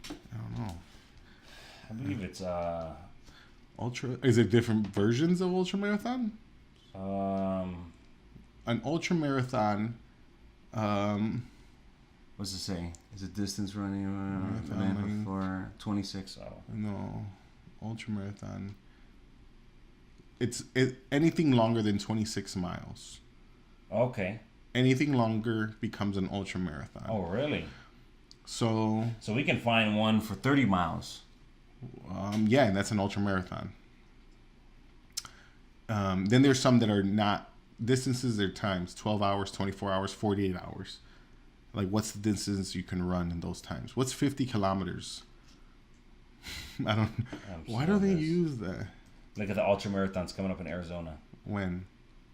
I don't know. I believe it's ultra. Is it different versions of ultra marathon? An ultra marathon. What's it say? Is it distance running for 26? Oh. No, ultra marathon. It's anything longer than 26 miles. Okay. Anything longer becomes an ultra marathon. Oh, really? So we can find one for 30 miles. Yeah, and that's an ultra marathon. Then there's some that are not distances. They're times 12 hours, 24 hours, 48 hours. Like, what's the distance you can run in those times? What's 50 kilometers? I don't. Why do they use that? Look at the ultra marathons coming up in Arizona. When?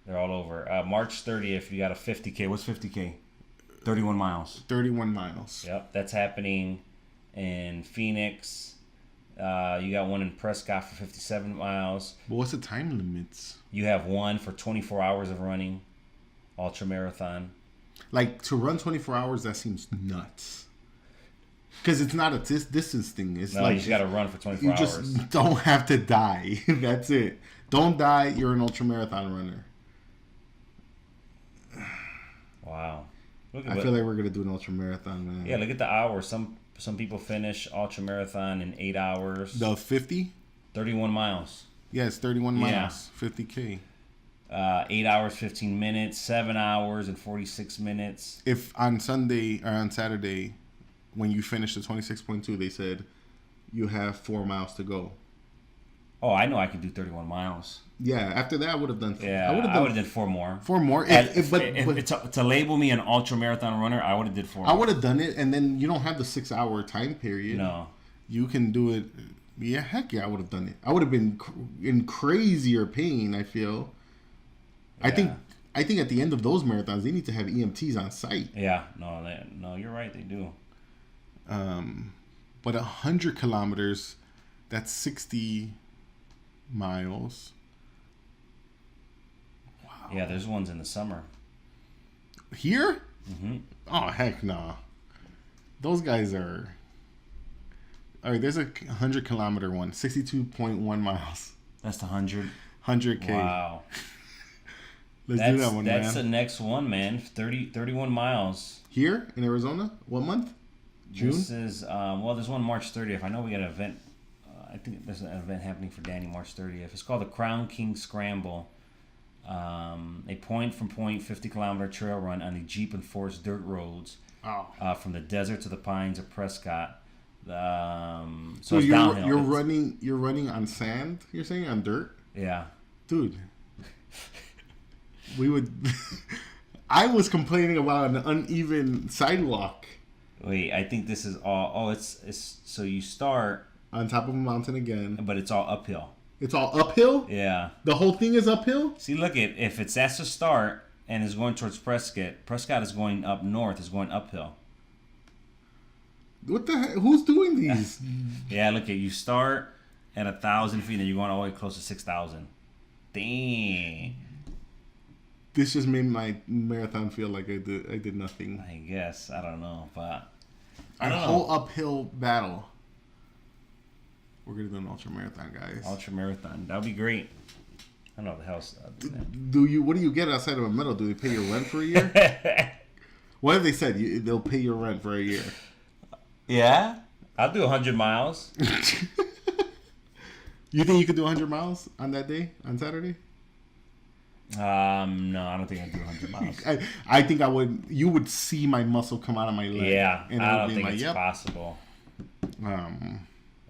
They're all over. March 30th, you got a 50K. What's 50K? 31 miles. 31 miles. Yep, that's happening in Phoenix. You got one in Prescott for 57 miles. But what's the time limits? You have one for 24 hours of running, ultra marathon. Like, to run 24 hours, that seems nuts. Because it's not a distance thing. It's No, like you just got to run for 24 you hours. just don't have to die. That's it. Don't die. You're an ultra marathon runner. Wow. I feel like we're gonna do an ultra marathon, man. Yeah, look at the hours. Some people finish ultra marathon in 8 hours. The 50? 31 miles. Yeah, it's 31 miles. 50K. 8 hours, 15 minutes. 7 hours and 46 minutes. If on Sunday or on Saturday, when you finish the 26.2, they said you have 4 miles to go. Oh, I know I could do 31 miles. Yeah, after that I would have done. Yeah, I would have done 4 more. 4 more. But to label me an ultra marathon runner, I would have did 4 more. I would have done it, and then you don't have the 6-hour time period. No, you can do it. Yeah, heck yeah, I would have done it. I would have been in crazier pain. I feel. Yeah. I think at the end of those marathons, they need to have EMTs on site. Yeah, no, you're right, they do. But 100 kilometers, that's 60 miles. Wow. Yeah, there's ones in the summer. Here? Mm-hmm. Oh, heck no. Those guys are... All right, there's a 100 kilometer one, 62.1 miles. That's the 100? 100K. Wow. Do that one, That's man. the next one, man. 31 miles. Here in Arizona? What month? June? This is, there's one March 30th. I know we got an event. I think there's an event happening for Danny March 30th. It's called the Crown King Scramble. A point-from-point 50-kilometer trail run on the Jeep and Forest dirt roads from the desert to the pines of Prescott. So it's downhill. You're running on sand? You're saying on dirt? Yeah. Dude. We would... I was complaining about an uneven sidewalk. Wait, I think this is all... Oh, it's so you start... On top of a mountain again. But it's all uphill. It's all uphill? Yeah. The whole thing is uphill? See, look, if that's the start and is going towards Prescott is going up north, is going uphill. What the heck? Who's doing these? Yeah, look, you start at 1,000 feet and you're going all the way close to 6,000. Dang. This just made my marathon feel like I did nothing. I guess. I don't know, but... A whole uphill battle. We're going to do an ultra marathon, guys. Ultra marathon. That would be great. I don't know what the hell's... What do you get outside of a medal? Do they pay your rent for a year? What have they said? They'll pay your rent for a year. Yeah? I'll do 100 miles. You think you could do 100 miles on that day, on Saturday? No, I don't think I'd do 100 miles. I think I would. You would see my muscle come out of my leg. Yeah, and I don't think it's possible.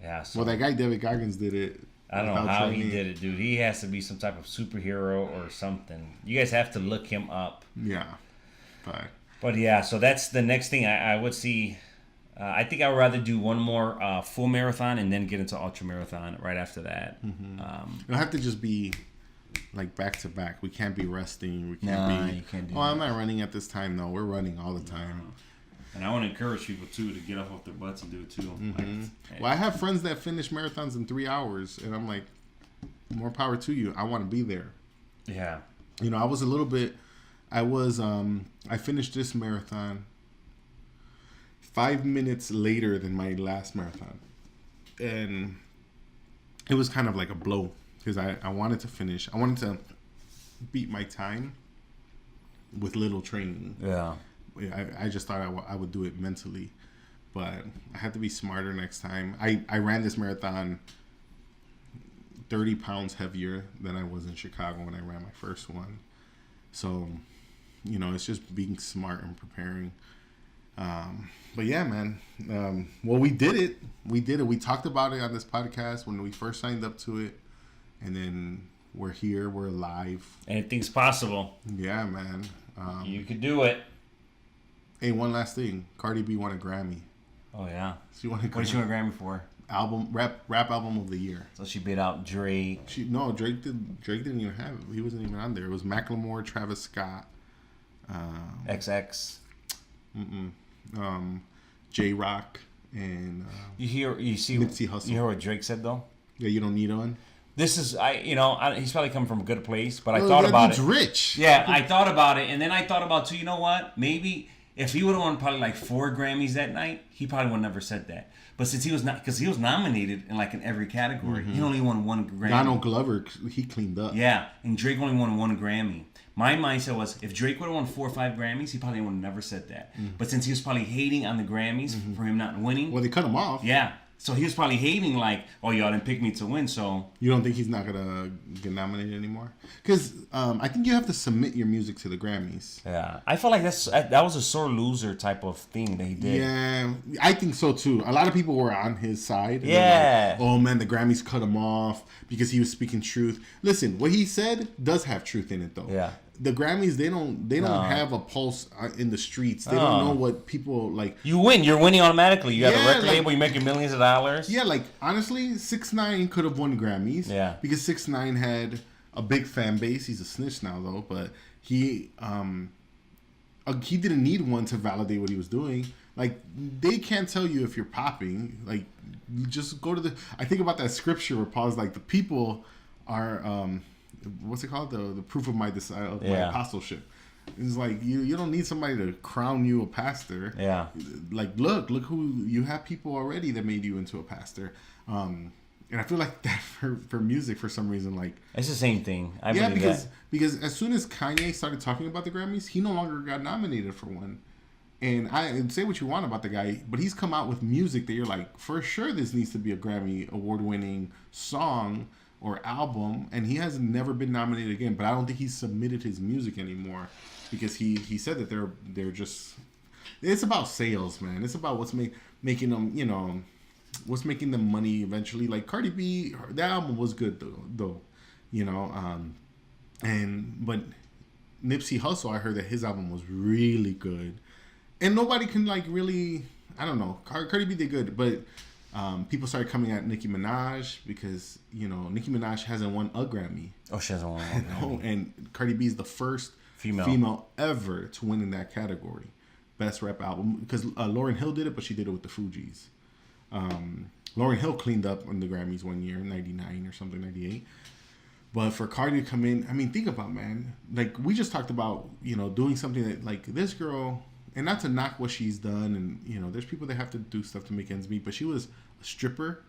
Yeah. So well, that guy David Goggins did it. I don't know how he did it, dude. He has to be some type of superhero or something. You guys have to look him up. Yeah. But yeah, so that's the next thing I would see. I think I would rather do one more full marathon and then get into ultra marathon right after that. Mm-hmm. It'll have to just be like back to back. We can't be resting. We can't you can't do that. I'm not running at this time. No, we're running all the time. And I want to encourage people too to get off their butts and do it too. Mm-hmm. Like, well, I have friends that finish marathons in 3 hours, and I'm like, more power to you. I want to be there. Yeah. You know, I finished this marathon 5 minutes later than my last marathon. And it was kind of like a blow because I wanted to finish. I wanted to beat my time with little training. Yeah. I just thought I would do it mentally. But I had to be smarter next time. I ran this marathon 30 pounds heavier than I was in Chicago when I ran my first one. So, you know, it's just being smart and preparing. But yeah, man. Well, we did it. We talked about it on this podcast when we first signed up to it. And then We're here. We're alive. Anything's possible. Yeah, man. You could do it. Hey, one last thing. Cardi B won a Grammy. Oh yeah. She won a What did she win a Grammy for? rap album of the year. So she beat out Drake. Drake didn't even have it. He wasn't even on there. It was Macklemore, Travis Scott, XX. J Rock, and You see Nipsey Hussle. You hear what Drake said though? Yeah, you don't need one. This is he's probably coming from a good place, but I thought about it. Rich. Yeah, I thought about it, and then I thought about too. You know what? Maybe if he would have won probably like 4 Grammys that night, he probably would have never said that. But since he was not, because he was nominated in every category, he only won 1 Grammy. Donald Glover, he cleaned up. Yeah, and Drake only won 1 Grammy. My mindset was, if Drake would have won 4 or 5 Grammys, he probably would have never said that. But since he was probably hating on the Grammys for him not winning, Well, they cut him off. yeah. So he was probably hating like, oh, y'all didn't pick me to win, so... You don't think he's not gonna get nominated anymore? Because I think you have to submit your music to the Grammys. Yeah, I feel like that was a sore loser type of thing that he did. Yeah, I think so too. A lot of people were on his side. Yeah. Like, oh man, the Grammys cut him off because he was speaking truth. Listen, what he said does have truth in it though. Yeah. The Grammys, they don't have a pulse in the streets. They don't know what people like. You win. You're winning automatically. You have a Yeah, record like- label. You're making millions of dollars. Yeah, like honestly, 6ix9ine could have won Grammys. Yeah. Because 6ix9ine had a big fan base. He's a snitch now though, but he didn't need one to validate what he was doing. Like they can't tell you if you're popping. Like just go to the. I think about that scripture where Paul's like, the people are what's it called? The proof of my my apostleship. It's like you don't need somebody to crown you a pastor. Yeah. Like look who you have, people already that made you into a pastor. And I feel like that for music for some reason, like It's the same thing. I yeah, believe because as soon as Kanye started talking about the Grammys, he no longer got nominated for one. And say what you want about the guy, but he's come out with music that you're like, for sure this needs to be a Grammy award winning song or album, and he has never been nominated again. But I don't think he's submitted his music anymore because he said that they're just, it's about sales, man. It's about what's making them, what's making them money eventually. Like Cardi B, that album was good though, but Nipsey Hussle, I heard that his album was really good, and nobody can like really, I don't know, Cardi B did good, but people started coming at Nicki Minaj because Nicki Minaj hasn't won a Grammy. Oh, she hasn't won. No, and Cardi B is the first female ever to win in that category, best rap album. Because Lauryn Hill did it, but she did it with the Fugees. Lauryn Hill cleaned up on the Grammys one year, 99 or something, 98. But for Cardi to come in, I mean, think about, man. Like we just talked about, doing something that like this girl. And not to knock what she's done, and there's people that have to do stuff to make ends meet, but she was a stripper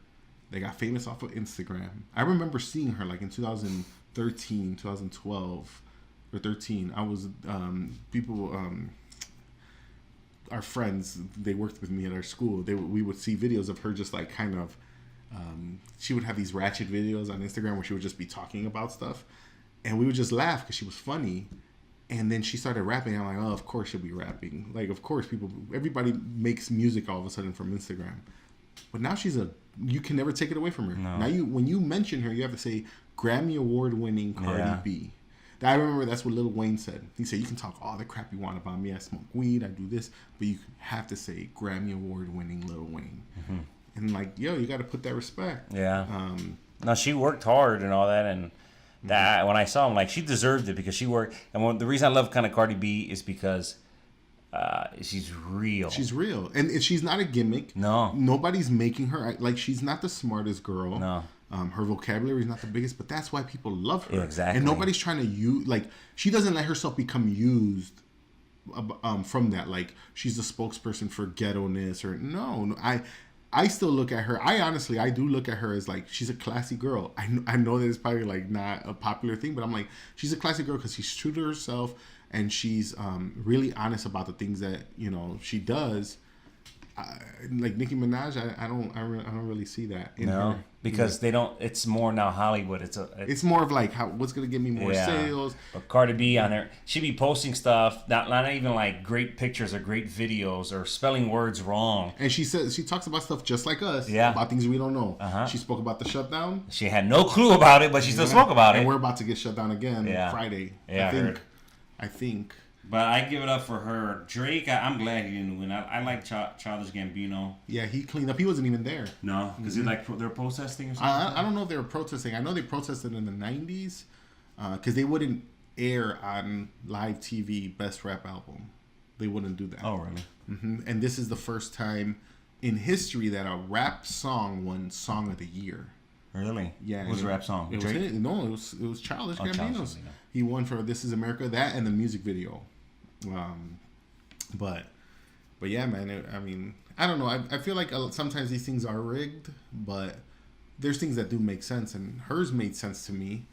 that got famous off of Instagram. I remember seeing her like in 2013, 2012 or 13. I was our friends, they worked with me at our school. We would see videos of her just like kind of. She would have these ratchet videos on Instagram where she would just be talking about stuff, and we would just laugh because she was funny. And then she started rapping. I'm like, oh, of course she'll be rapping. Like, of course, everybody makes music all of a sudden from Instagram. But now you can never take it away from her. No. Now when you mention her, you have to say Grammy Award winning Cardi B. I remember that's what Lil Wayne said. He said, you can talk all the crap you want about me. I smoke weed, I do this, but you have to say Grammy Award winning Lil Wayne. Mm-hmm. And like, yo, you got to put that respect. Yeah. No, she worked hard and all that, and that when I saw him, like she deserved it because she worked. And the reason I love kind of Cardi B is because she's real. She's real, and she's not a gimmick. No, nobody's making her like she's not the smartest girl. No, her vocabulary is not the biggest, but that's why people love her. Yeah, exactly. And nobody's trying to use she doesn't let herself become used from that. Like she's a spokesperson for ghetto-ness or no. I still look at her. I do look at her as like she's a classy girl. I know that it's probably like not a popular thing, but I'm like she's a classy girl because she's true to herself and she's really honest about the things that she does. like Nicki Minaj, I don't really see that in No, her. because they don't. It's more now Hollywood. It's more of like what's gonna get me more sales. But Cardi B on there, she be posting stuff not even like great pictures or great videos or spelling words wrong. And she talks about stuff just like us. Yeah. About things we don't know. Uh-huh. She spoke about the shutdown. She had no clue about it, but she still spoke about it. And we're about to get shut down again Friday. Yeah, I think. But I give it up for her. Drake, I'm glad he didn't win. I like Childish Gambino. Yeah, he cleaned up. He wasn't even there. No, because they're protesting or something. I don't know if they were protesting. I know they protested in the 90s because they wouldn't air on live TV Best Rap Album. They wouldn't do that. Oh, really? Mm-hmm. And this is the first time in history that a rap song won Song of the Year. Really? Yeah. What was the rap song? It Drake? it was Childish Gambino's. Childish, yeah. He won for This Is America, that and the music video. But yeah, man. I mean, I don't know. I feel like sometimes these things are rigged, but there's things that do make sense, and hers made sense to me.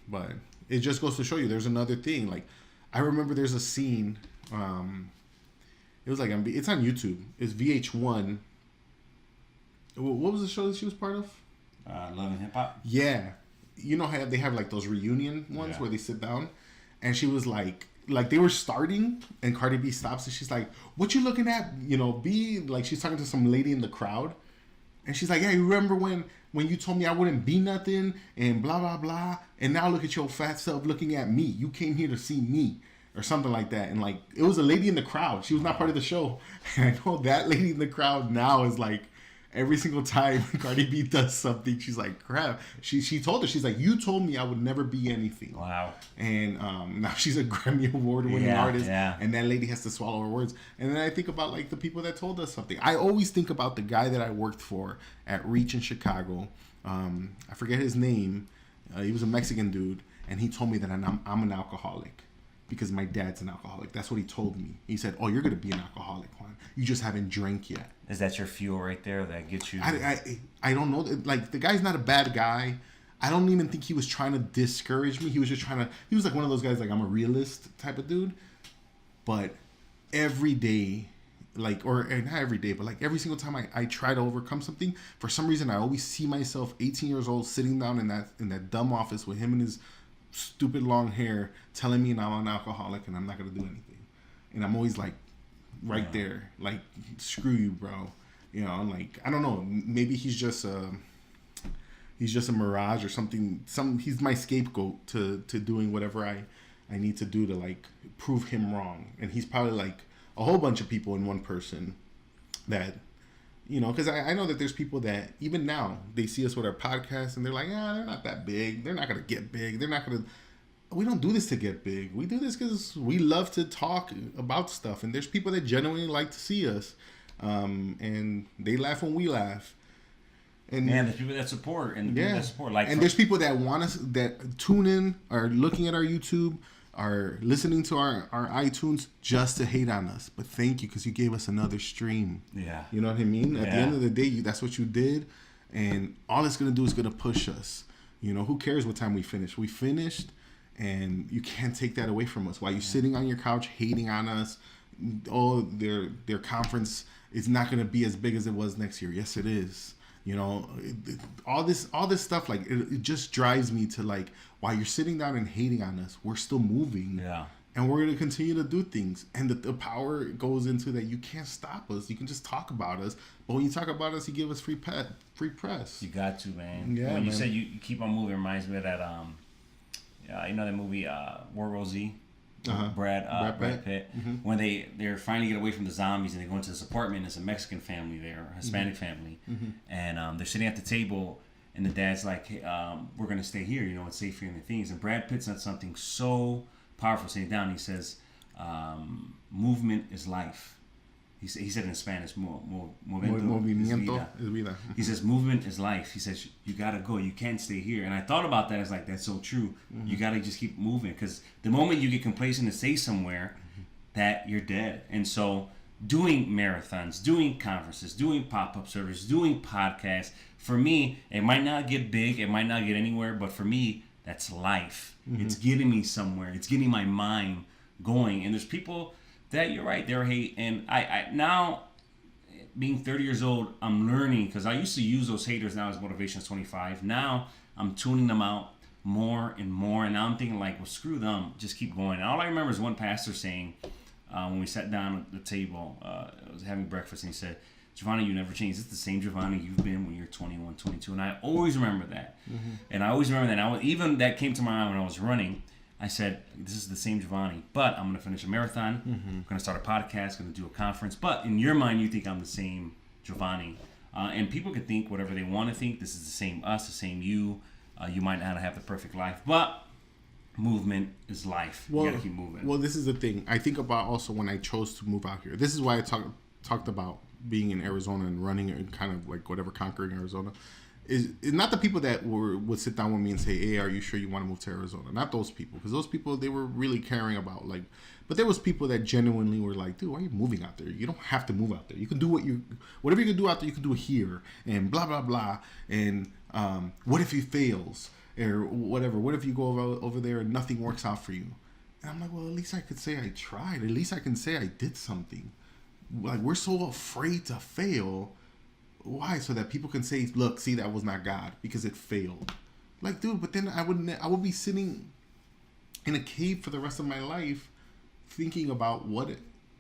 But it just goes to show you there's another thing. Like, I remember there's a scene. It was like it's on YouTube. It's VH1. What was the show that she was part of? Love and Hip Hop. Yeah, you know how they have like those reunion ones where they sit down, and she was like they were starting, and Cardi B stops and she's like, "What you looking at?" You know, B, like she's talking to some lady in the crowd, and she's like, "Yeah, you remember when you told me I wouldn't be nothing and blah blah blah, and now look at your fat self looking at me. You came here to see me." Or something like that. And like, it was a lady in the crowd. She was not part of the show. And I know that lady in the crowd now is like, every single time Cardi B does something, she's like, crap. She told her, she's like, you told me I would never be anything. Wow. And now she's a Grammy award-winning artist. Yeah. And that lady has to swallow her words. And then I think about like the people that told us something. I always think about the guy that I worked for at Reach in Chicago. I forget his name. He was a Mexican dude. And he told me that I'm an alcoholic. Because my dad's an alcoholic. That's what he told me. He said, "Oh, you're gonna be an alcoholic, Juan. You just haven't drank yet." Is that your fuel right there that gets you? I don't know. Like, the guy's not a bad guy. I don't even think he was trying to discourage me. He was just trying to. He was like one of those guys, like, I'm a realist type of dude. But every day, like, or not every day, but like every single time I try to overcome something, for some reason I always see myself 18 years old sitting down in that dumb office with him and his stupid long hair telling me I'm an alcoholic and I'm not gonna do anything, and I'm always like right there, like, screw you, bro. You know, like, I don't know, maybe he's just a mirage or something. He's my scapegoat to doing whatever I need to do to like prove him wrong, and he's probably like a whole bunch of people in one person that, you know, because I know that there's people that even now they see us with our podcast and they're like, they're not that big. They're not going to get big. We don't do this to get big. We do this because we love to talk about stuff. And there's people that genuinely like to see us. And they laugh when we laugh. And there's people that support and people that support. Like, and there's people that want us, that tune in, are looking at our YouTube, are listening to our iTunes just to hate on us. But thank you, because you gave us another stream. Yeah. You know what I mean? At the end of the day, that's what you did. And all it's going to do is going to push us. You know, who cares what time we finish? We finished, and you can't take that away from us. While you're sitting on your couch hating on us, oh, their conference is not going to be as big as it was next year. Yes, it is. You know, all this stuff, like, it just drives me to, like, while you're sitting down and hating on us, we're still moving. Yeah. And we're going to continue to do things. And the power goes into that you can't stop us. You can just talk about us. But when you talk about us, you give us free press. You got to, man. Yeah, when you man. said you keep on moving, it reminds me of that, you know that movie, World War Z? Brad Pitt. Mm-hmm. When they're finally get away from the zombies and they go into this apartment, it's a Mexican family there, a Hispanic family, and they're sitting at the table, and the dad's like, hey, we're gonna stay here, you know, it's safe here and the things. And Brad Pitt said something so powerful, sitting down. He says, movement is life. He said in Spanish, movimiento es vida. He says, movement is life. He says, you gotta go. You can't stay here. And I thought about that. It's like, that's so true. You gotta just keep moving, because the moment you get complacent and stay somewhere, that you're dead. And so, doing marathons, doing conferences, doing pop-up services, doing podcasts, for me, it might not get big, it might not get anywhere, but for me, that's life. It's getting me somewhere. It's getting my mind going. And there's people that, you're right, they're hate. And I now, being 30 years old, I'm learning, because I used to use those haters now as motivation 25. Now I'm tuning them out more and more, and now I'm thinking like, well, screw them, just keep going. And all I remember is one pastor saying, when we sat down at the table, I was having breakfast, and he said, Giovanni, you never changed. It's the same Giovanni you've been when you're 21, 22. And I always remember that. Mm-hmm. And I always remember that. Even that came to my mind when I was running. I said, this is the same Giovanni, but I'm going to finish a marathon. Mm-hmm. I'm going to start a podcast, going to do a conference. But in your mind, you think I'm the same Giovanni. And people can think whatever they want to think. This is the same us, the same you. You might not have the perfect life, but movement is life. You got to keep moving. Well, this is the thing. I think about also when I chose to move out here. This is why I talked about being in Arizona and running and kind of like whatever, conquering Arizona. Is not the people that would sit down with me and say, hey, are you sure you want to move to Arizona? Not those people. Because those people, they were really caring about, like, but there was people that genuinely were like, dude, why are you moving out there? You don't have to move out there. You can do whatever you can do out there, you can do it here. And blah, blah, blah. And what if it fails? Or whatever. What if you go over there and nothing works out for you? And I'm like, well, at least I could say I tried. At least I can say I did something. Like, we're so afraid to fail. Why? So that people can say, look, see, that was not God because it failed. Like, dude, but then I would be sitting in a cave for the rest of my life thinking about what,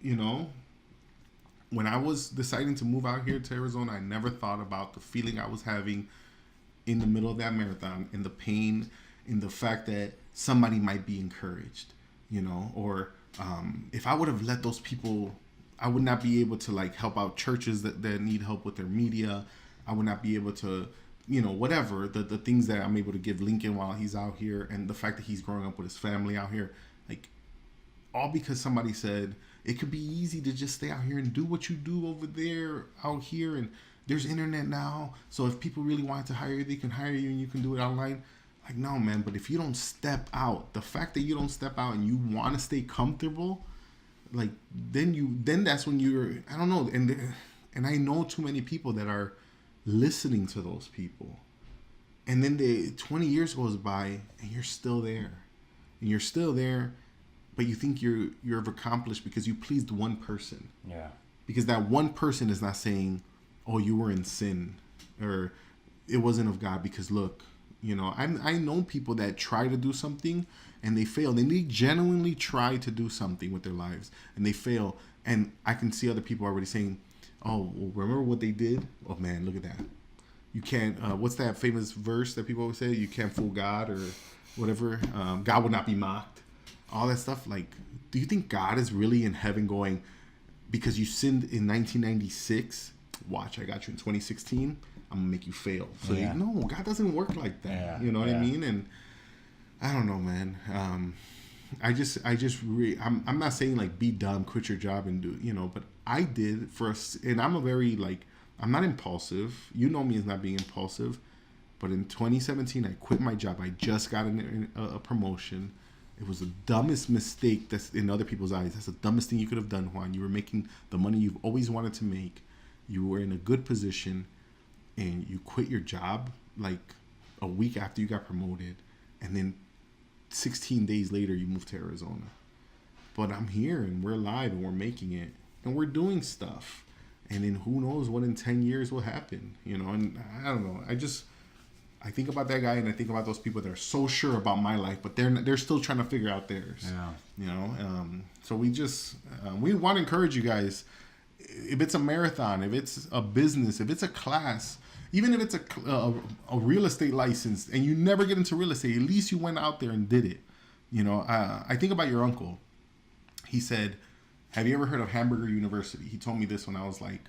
when I was deciding to move out here to Arizona, I never thought about the feeling I was having in the middle of that marathon, and the pain, in the fact that somebody might be encouraged, or if I would have let those people, I would not be able to like help out churches that need help with their media. I would not be able to, whatever, the things that I'm able to give Lincoln while he's out here, and the fact that he's growing up with his family out here, like, all because somebody said it could be easy to just stay out here and do what you do over there out here, and there's internet now, so if people really wanted to hire you, they can hire you and you can do it online. Like, no, man, but if you don't step out, the fact that you don't step out and you want to stay comfortable, like, then that's when you're, I don't know, and I know too many people that are listening to those people, and then 20 years goes by and you're still there, but you think you've accomplished because you pleased one person. Yeah. Because that one person is not saying, oh, you were in sin, or it wasn't of God, because look, I know people that try to do something and they fail. They genuinely try to do something with their lives and they fail. And I can see other people already saying, oh, well, remember what they did? Oh man, look at that. You can't, what's that famous verse that people always say? You can't fool God, or whatever. God will not be mocked. All that stuff. Like, do you think God is really in heaven going, because you sinned in 1996, watch, I got you in 2016, I'm gonna make you fail. So no, God doesn't work like that. Yeah, you know what I mean? And I don't know, man. I'm not saying like be dumb, quit your job and do, but I did and I'm a very like, I'm not impulsive. You know me as not being impulsive, but in 2017 I quit my job. I just got a promotion. It was the dumbest mistake that's in other people's eyes. That's the dumbest thing you could have done, Juan. You were making the money you've always wanted to make. You were in a good position, and you quit your job like a week after you got promoted, and then 16 days later you moved to Arizona. But I'm here, and we're live, and we're making it, and we're doing stuff. And then who knows what in 10 years will happen, And I don't know. I think about that guy, and I think about those people that are so sure about my life, but they're still trying to figure out theirs. Yeah. So we want to encourage you guys. If it's a marathon, if it's a business, if it's a class, even if it's a real estate license, and you never get into real estate, at least you went out there and did it. I think about your uncle. He said, have you ever heard of Hamburger University? He told me this when I was like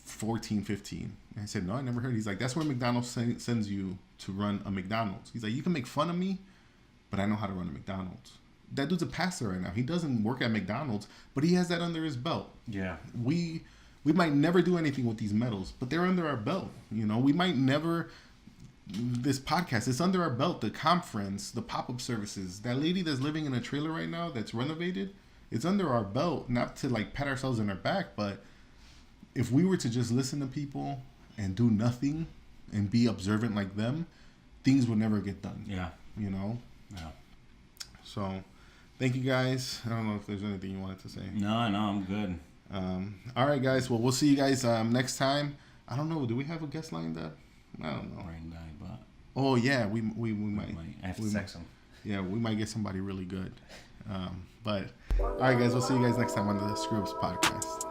14, 15. And I said, no, I never heard. He's like, that's where McDonald's sends you to run a McDonald's. He's like, you can make fun of me, but I know how to run a McDonald's. That dude's a pastor right now. He doesn't work at McDonald's, but he has that under his belt. Yeah. We might never do anything with these medals, but they're under our belt. We might never, this podcast, it's under our belt. The conference, the pop-up services, that lady that's living in a trailer right now that's renovated, it's under our belt. Not to like pat ourselves on our back, but if we were to just listen to people and do nothing and be observant like them, things would never get done. Yeah. Yeah. So, thank you guys. I don't know if there's anything you wanted to say. No, I'm good. All right, guys. Well, we'll see you guys next time. I don't know. Do we have a guest lined up? I don't know. Right now, but Oh yeah, we might. I have to we text him. Yeah, we might get somebody really good. But all right, guys. We'll see you guys next time on the Screw Ups podcast.